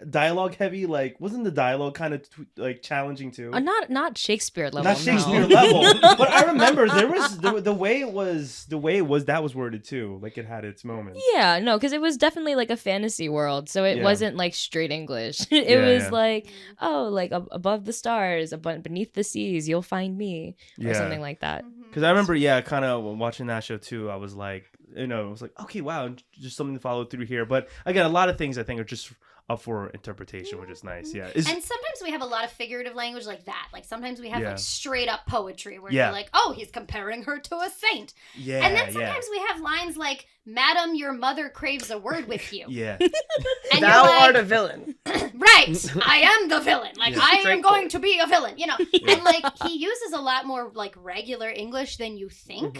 A: dialogue heavy? Like, wasn't the dialogue kind of like challenging too?
B: Not Shakespeare level.
A: Not Shakespeare level. But I remember there was the way it was that was worded too. Like, it had its moments.
B: Yeah, no, because it was definitely like a fantasy world, so it wasn't like straight English. It was like, oh, like above the stars, beneath the seas, you'll find me, or something like that.
A: Because I remember, kind of watching that show too. I was like, it was like, okay, wow, just something to follow through here. But again, a lot of things I think are just up for interpretation, which is nice. Yeah. And
C: sometimes we have a lot of figurative language like that. Like sometimes we have like straight up poetry where you're like, oh, he's comparing her to a saint. Yeah. And then sometimes we have lines like, Madam, your mother craves a word with you.
A: Yeah.
C: And
D: thou art a villain.
C: Right. I am the villain. Like, I am going to be a villain, And like, he uses a lot more like regular English than you think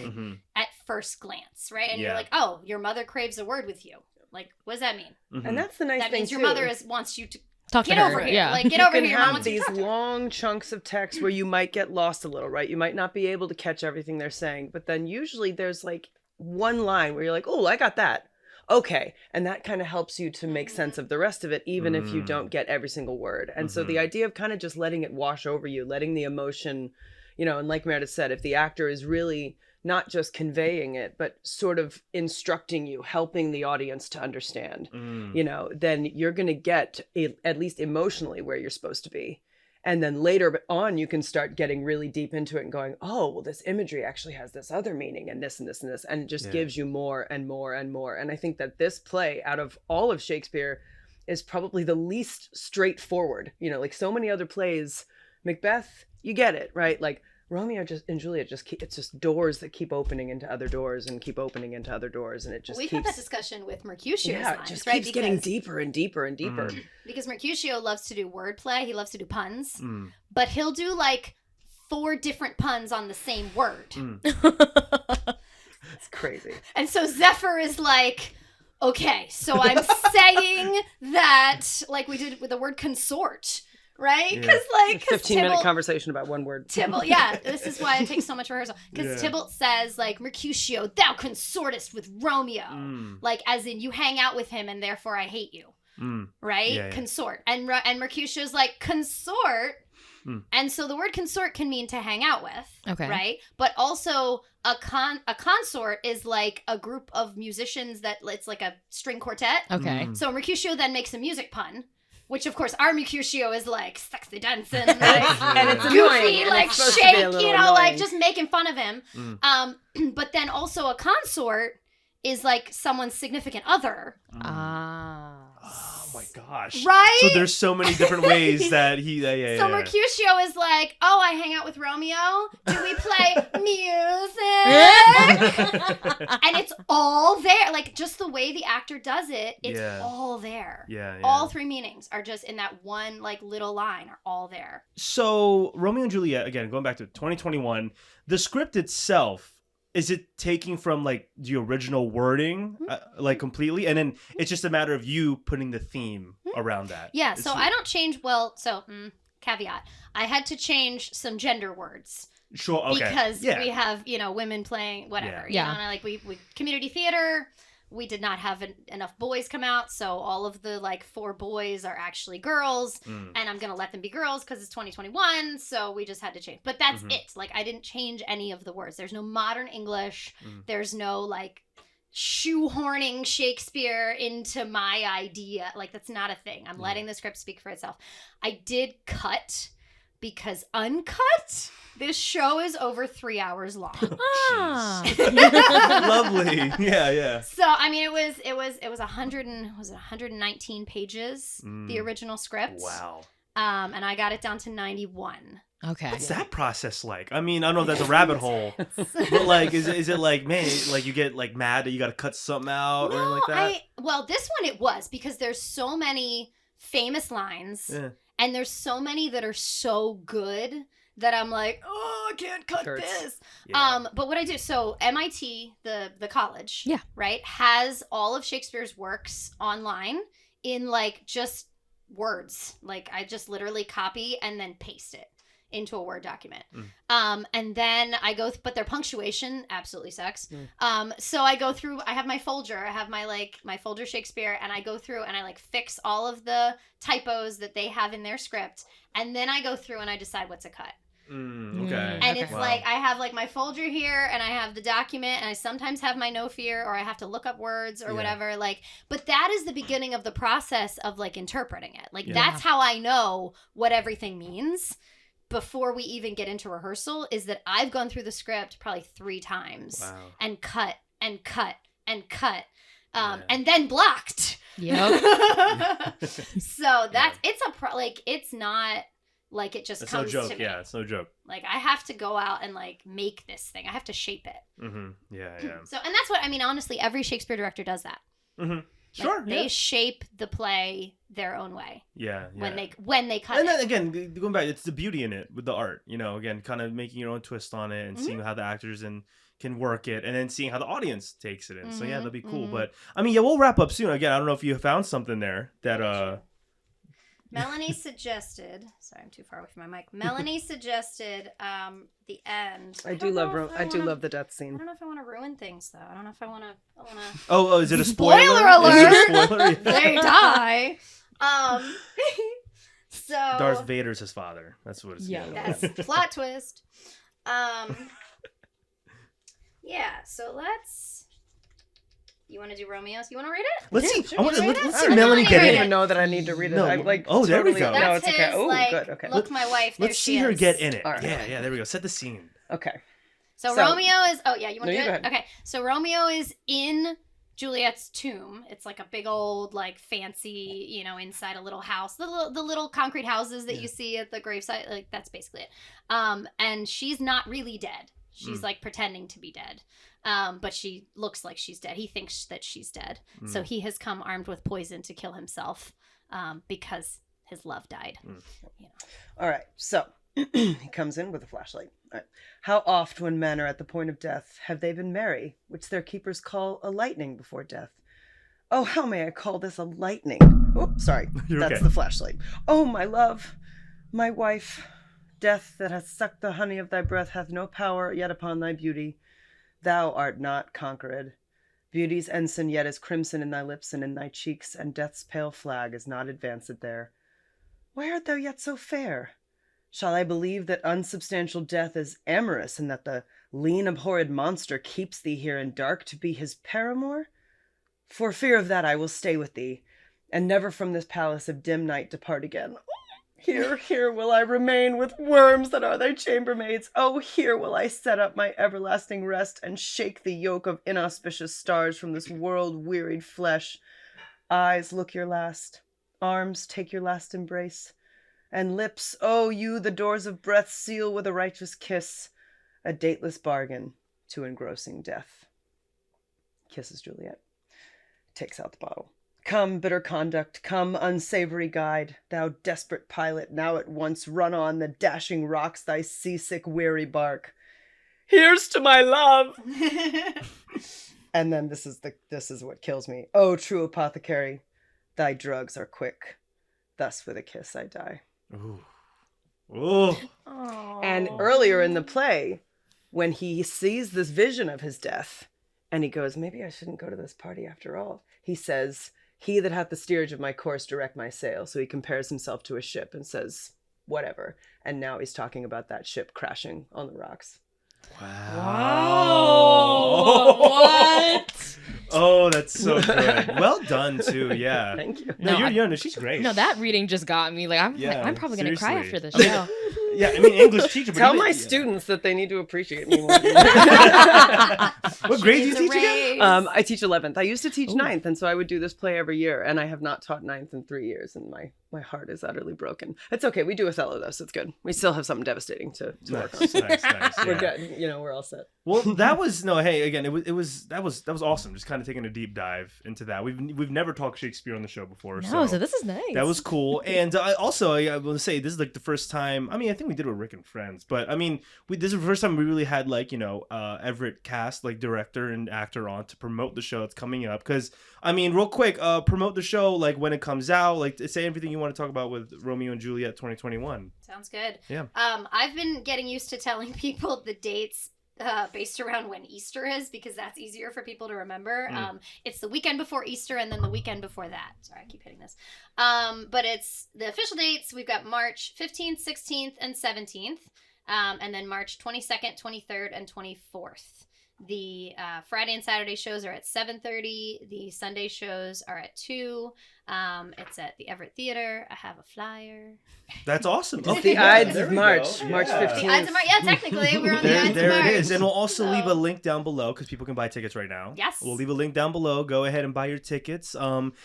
C: at first glance, right? And you're like, oh, your mother craves a word with you. Like, what does that mean?
D: And that's the nice thing,
C: that means your mother wants you to
B: talk
C: get
B: to her.
C: over here.
B: Yeah.
C: Like, get over here.
D: You
C: Your
D: can
C: mom
D: have
C: wants you to
D: these
C: talk to her.
D: long chunks of text where you might get lost a little, right? You might not be able to catch everything they're saying, but then usually there's like one line where you're like, oh, I got that. Okay. And that kind of helps you to make sense of the rest of it, even if you don't get every single word. And so the idea of kind of just letting it wash over you, letting the emotion, and like Meredith said, if the actor is really not just conveying it, but sort of instructing you, helping the audience to understand, then you're going to get at least emotionally where you're supposed to be. And then later on, you can start getting really deep into it and going, oh, well, this imagery actually has this other meaning and this and this and this, and it just gives you more and more and more. And I think that this play, out of all of Shakespeare, is probably the least straightforward. Like so many other plays, Macbeth, you get it, right? Like, Romeo and Juliet it's just doors that keep opening into other doors and keep opening into other doors, and it just
C: We've had that discussion with Mercutio's lines,
D: it just
C: right?
D: keeps getting deeper and deeper and deeper.
C: Because Mercutio loves to do wordplay, he loves to do puns, but he'll do like 4 different puns on the same word.
D: It's crazy.
C: And so Zephyr is like, okay, so I'm saying that, like we did with the word consort. Right? Because like
D: 15-minute conversation about one word.
C: Tybalt, this is why it takes so much rehearsal. Because Tybalt says like, Mercutio, thou consortest with Romeo. Like, as in you hang out with him and therefore I hate you. Right? Consort. And Mercutio's like, consort. And so the word consort can mean to hang out with. Okay. Right? But also a consort is like a group of musicians that it's like a string quartet. Okay. So Mercutio then makes a music pun. Which, of course, our Mercutio is like sexy dancing, like,
D: and it's
C: goofy,
D: annoying,
C: like shake, like just making fun of him. But then also a consort is like someone's significant other.
A: Oh my gosh.
C: Right?
A: So there's so many different ways that he...
C: So Mercutio is like, oh, I hang out with Romeo. Do we play music? And it's all there. Like, just the way the actor does it, it's all there.
A: Yeah.
C: All three meanings are just in that one, like, little line are all there.
A: So Romeo and Juliet, again, going back to 2021, the script itself, is it taking from like the original wording, like completely, and then it's just a matter of you putting the theme around that?
C: Yeah. So I don't change. Well, so caveat: I had to change some gender words.
A: Sure. Okay.
C: Because we have women playing whatever.
B: Yeah.
C: And we community theater. We did not have enough boys come out, so all of the like 4 boys are actually girls, and I'm gonna let them be girls because it's 2021. So we just had to change, but that's it. Like I didn't change any of the words. There's no modern English. There's no like shoehorning Shakespeare into my idea. Like that's not a thing. I'm letting the script speak for itself. I did cut because uncut, this show is over 3 hours long.
A: Lovely. Yeah.
C: So I mean, it was 119 pages, the original script.
A: Wow.
C: And I got it down to 91.
B: Okay.
A: What's that process like? I mean, I don't know if that's a rabbit hole, but like, is it like, man, like you get like mad that you got to cut something out or anything like that?
C: Well, this one it was because there's so many famous lines. Yeah. And there's so many that are so good that I'm like, oh, I can't cut this. Yeah. But what I do, so MIT, the college, right, has all of Shakespeare's works online in like just words. Like I just literally copy and then paste it into a Word document. And then I go, but their punctuation absolutely sucks. So I go through, I have my folder, I have my folder Shakespeare, and I go through and I like fix all of the typos that they have in their script. And then I go through and I decide what's a cut.
A: Okay.
C: And it's like, I have like my folder here and I have the document and I sometimes have my no fear or I have to look up words or whatever. Like, but that is the beginning of the process of like interpreting it. Like that's how I know what everything means. Before we even get into rehearsal is that I've gone through the script probably 3 times and cut and cut and cut and then blocked.
B: Yep.
C: So that's it's not like it just comes
A: no joke.
C: to me.
A: Yeah, it's no joke.
C: Like I have to go out and like make this thing. I have to shape it.
A: Yeah.
C: So and that's what I mean. Honestly, every Shakespeare director does that.
A: Sure.
C: They shape the play their own way.
A: Yeah.
C: When they cut
A: and
C: it.
A: then again, going back, it's the beauty in it with the art. Again, kind of making your own twist on it and seeing how the actors can work it, and then seeing how the audience takes it in. So yeah, that'll be cool. But I mean, we'll wrap up soon. Again, I don't know if you found something there that
C: Melanie suggested. Sorry, I'm too far away from my mic. Melanie suggested the end.
D: I do love the death scene.
C: I don't know if I want to ruin things though. I don't know if I want to.
A: Oh, is it a spoiler?
C: Spoiler alert!
A: Is it a spoiler?
C: They die. So
A: Darth Vader's his father. That's what it's.
B: Yeah.
C: That's plot twist. Yeah. So let's. You want to do Romeo's? You want to read it?
A: Let's see.
C: Sure.
A: Let's see
C: Sure.
A: Melanie get
D: I don't
A: in
D: even
A: it.
D: know that I need to read it.
A: No.
D: I'm like,
A: Oh, there we
D: totally,
A: go.
D: No,
C: That's
D: it's okay.
C: his,
D: Oh,
C: like,
D: good. Okay.
C: Look, my wife. There
A: Let's
C: she
A: see her
C: is.
A: get in it.
D: All right.
A: Yeah. There we go. Set the scene.
D: Okay.
C: So Romeo is. Oh yeah, you want to do it? Okay. So Romeo is in Juliet's tomb. It's like a big old, like fancy, inside a little house. The little concrete houses that you see at the gravesite. Like that's basically it. And she's not really dead. She's like pretending to be dead. But she looks like she's dead. He thinks that she's dead. So he has come armed with poison to kill himself because his love died.
D: All right. So he comes in with a flashlight. All right. How oft when men are at the point of death have they been merry, which their keepers call a lightning before death? Oh, how may I call this a lightning? Oh, sorry. That's
A: okay.
D: The flashlight. Oh, my love, my wife, death that hath sucked the honey of thy breath hath no power yet upon thy beauty. Thou art not conquered. Beauty's ensign yet is crimson in thy lips and in thy cheeks, and death's pale flag is not advanced there. Why art thou yet so fair? Shall I believe that unsubstantial death is amorous, and that the lean abhorred monster keeps thee here in dark to be his paramour? For fear of that I will stay with thee, and never from this palace of dim night depart again. Here will I remain with worms that are thy chambermaids. Oh, here will I set up my everlasting rest, and shake the yoke of inauspicious stars from this world-wearied flesh. Eyes, look your last. Arms, take your last embrace. And lips, oh, you the doors of breath seal with a righteous kiss, a dateless bargain to engrossing death. Kisses Juliet. Takes out the bottle. Come, bitter conduct, come, unsavory guide, thou desperate pilot, now at once run on the dashing rocks thy seasick weary bark. Here's to my love! And then this is what kills me. Oh, true apothecary, thy drugs are quick. Thus with a kiss I die.
A: Ooh. Ooh.
D: And earlier in the play, when he sees this vision of his death, and he goes, maybe I shouldn't go to this party after all. He says, he that hath the steerage of my course direct my sail. So he compares himself to a ship and says, whatever. And now he's talking about that ship crashing on the rocks.
B: Wow. What?
A: Oh, that's so good. Well done, too. Yeah.
D: Thank you.
A: No, you're young. She's great.
B: No, that reading just got me. Like, I'm probably going to cry after this show.
A: Yeah, I mean, English teacher.
D: Tell my students that they need to appreciate me more.
A: What grade do you teach again?
D: I teach 11th. I used to teach 9th, and so I would do this play every year, and I have not taught 9th in 3 years, and my heart is utterly broken. It's okay. We do Othello, though, so it's good. We still have something devastating to work on.
A: Nice. Yeah.
D: We're good. We're all set.
A: Well, that was that was awesome. Just kind of taking a deep dive into that. We've never talked Shakespeare on the show before,
B: so this is nice.
A: That was cool. And I want to say this is like the first time. I mean, I think we did it with Rick and Friends, but I mean, this is the first time we really had like Everett cast, like director and actor on to promote the show that's coming up. Because I mean, real quick, promote the show like when it comes out. Like say everything you want to talk about with Romeo and Juliet 2021.
C: Sounds good.
A: Yeah.
C: I've been getting used to telling people the dates based around when Easter is, because that's easier for people to remember. It's the weekend before Easter and then the weekend before that. Sorry, I keep hitting this. But it's the official dates. We've got March 15th, 16th, and 17th. And then March 22nd, 23rd, and 24th. The Friday and Saturday shows are at 7:30. The Sunday shows are at 2. It's at the Everett Theater. I have a flyer.
A: That's awesome.
D: It's the Ides of March, March 15th.
C: The Ides of March. Yeah, technically, we're on the Ides of March.
A: There it is. And we'll also leave a link down below because people can buy tickets right now.
C: Yes.
A: We'll leave a link down below. Go ahead and buy your tickets.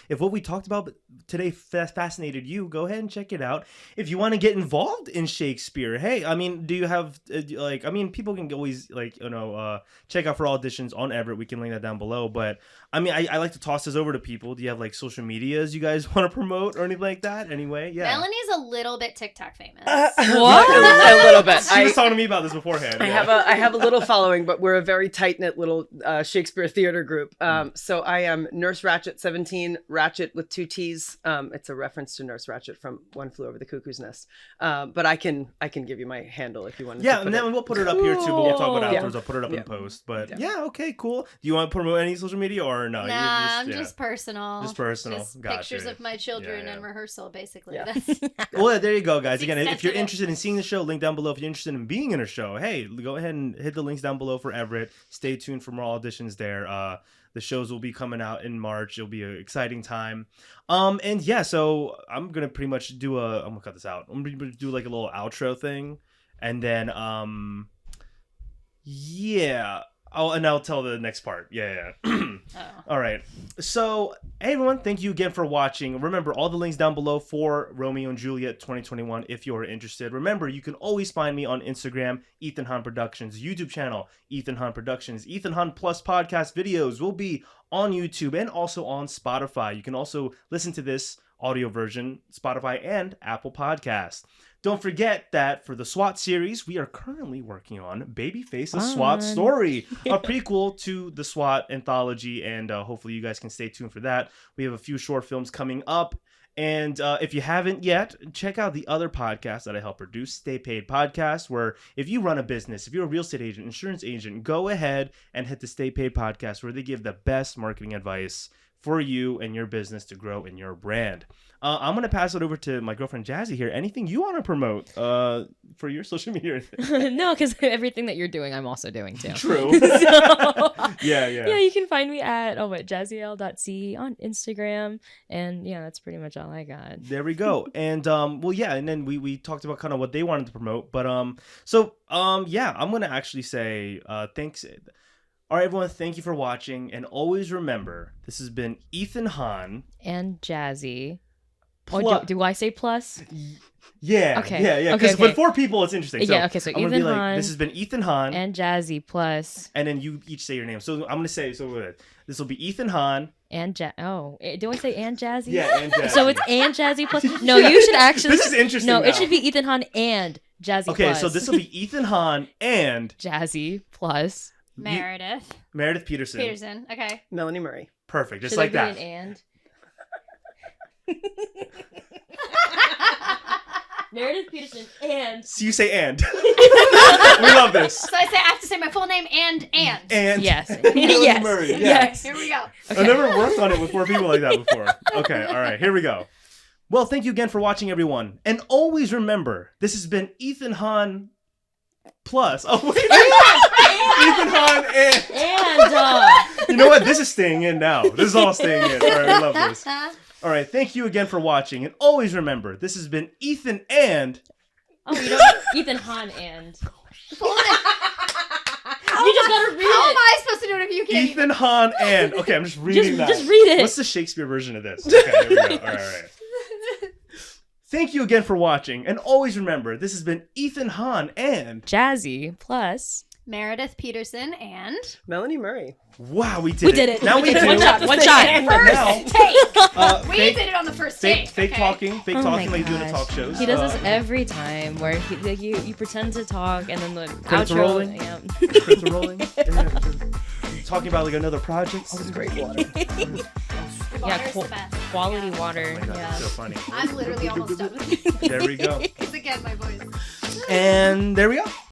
A: If what we talked about today fascinated you, go ahead and check it out. If you want to get involved in Shakespeare, hey, I mean, do you have, people can always, check out for auditions on Everett. We can link that down below. But, I mean, I like to toss this over to people. Do you have, social medias you guys want to promote or anything like that? Anyway, yeah.
C: Melanie's a little bit TikTok famous.
B: What?
D: A little bit.
A: She was talking to me about this beforehand.
D: I have a little following, but we're a very tight-knit little Shakespeare theater group. So I am Nurse Ratchet 17, Ratchet with 2 T's. It's a reference to Nurse Ratchet from One Flew Over the Cuckoo's Nest. But I can give you my handle if you want to.
A: Yeah, and then we'll put it up here too, but we'll talk about it afterwards. I'll put it up in post. But okay, cool. Do you want to promote any social media or no?
C: Nah, I'm just personal.
A: Just personal.
C: Just
A: gotcha.
C: Pictures of my children and rehearsal, basically.
D: Yeah.
A: Well, there you go, guys. Again, if you're interested in seeing the show, link down below. If you're interested in being in a show, hey, go ahead and hit the links down below for Everett. Stay tuned for more auditions there. The shows will be coming out in March. It'll be an exciting time. And yeah, so I'm gonna pretty much I'm gonna cut this out. I'm gonna do like a little outro thing, and then yeah. Oh, and I'll tell the next part. Yeah. All right. So, hey, everyone, thank you again for watching. Remember, all the links down below for Romeo and Juliet 2021 if you're interested. Remember, you can always find me on Instagram, Ethan Hahn Productions, YouTube channel, Ethan Hahn Productions. Ethan Hahn Plus podcast videos will be on YouTube and also on Spotify. You can also listen to this audio version, Spotify and Apple Podcasts. Don't forget that for the SWAT series, we are currently working on Babyface, a SWAT story, a prequel to the SWAT anthology, and hopefully you guys can stay tuned for that. We have a few short films coming up, and if you haven't yet, check out the other podcast that I help produce, Stay Paid Podcast, where if you run a business, if you're a real estate agent, insurance agent, go ahead and hit the Stay Paid Podcast, where they give the best marketing advice for you and your business to grow in your brand. I'm going to pass it over to my girlfriend Jazzy here. Anything you want to promote for your social media?
B: No, because everything that you're doing, I'm also doing too.
A: True. Yeah.
B: Yeah, you can find me at jazzyl.c on Instagram. And yeah, that's pretty much all I got.
A: There we go. And and then we talked about kind of what they wanted to promote. But I'm going to actually say thanks. All right, everyone, thank you for watching. And always remember, this has been Ethan Hahn
B: and Jazzy. Do I say plus?
A: Yeah.
B: Okay.
A: Yeah. Because
B: Okay.
A: with 4 people, it's interesting. So
B: Yeah, okay, so
A: I'm gonna
B: Ethan
A: be like,
B: Hahn
A: this has been Ethan Hahn,
B: and Jazzy plus
A: and then you each say your name. So I'm gonna say this will be Ethan Hahn.
B: and do I say and Jazzy?
A: Yeah, and Jazzy.
B: So it's and Jazzy plus. No, you should actually.
A: This is interesting.
B: No,
A: now.
B: it should be Ethan Hahn and Jazzy
A: Okay,
B: plus.
A: so this will be Ethan Hahn and
B: Jazzy plus.
C: Meredith
A: Peterson.
C: Okay.
D: Melanie Murray.
A: Perfect, just
B: Should
A: like
B: there
A: that.
B: be an and? Meredith Peterson and.
A: So you say and. We love this.
C: So I have to say my full name and.
A: And
B: Yes.
A: Melanie
B: Yes.
A: Murray. Yeah.
B: Yes.
C: Here we go.
A: I've never worked on it with 4 people like that before. Okay, all right, here we go. Well, thank you again for watching, everyone. And always remember, this has been Ethan Hahn plus. Oh, wait. Ethan Hahn and. You know what? This is staying in now. This is all staying in. All right, we love this. All right, thank you again for watching. And always remember, this has been Ethan and.
B: Oh, you don't. Ethan Hahn and. You just gotta read
C: How am
B: it.
C: I supposed to do it if you can't?
A: Ethan Hahn and. Okay, I'm just reading that.
B: Just read it.
A: What's the Shakespeare version of this? Okay, here we go. All right. Thank you again for watching. And always remember, this has been Ethan Hahn and.
B: Jazzy plus.
C: Meredith Peterson and
D: Melanie Murray.
A: Wow, we did it. Now we do.
B: One shot.
C: first take. We did it on the first take.
A: Fake
C: okay?
A: talking
B: Oh
A: like
B: my
A: you do in the
B: gosh.
A: talk shows.
B: He does this every time where you pretend to talk and then the
A: Credits are
B: outro.
A: rolling.
B: Yeah.
A: Credits are rolling. Talking about like another project.
D: Oh, it's great water.
C: The water's the best.
B: Quality water.
A: Oh my God,
B: Yeah.
A: that's so funny.
C: I'm literally almost done with it.
A: There we go.
C: Because again, my voice.
A: And there we go.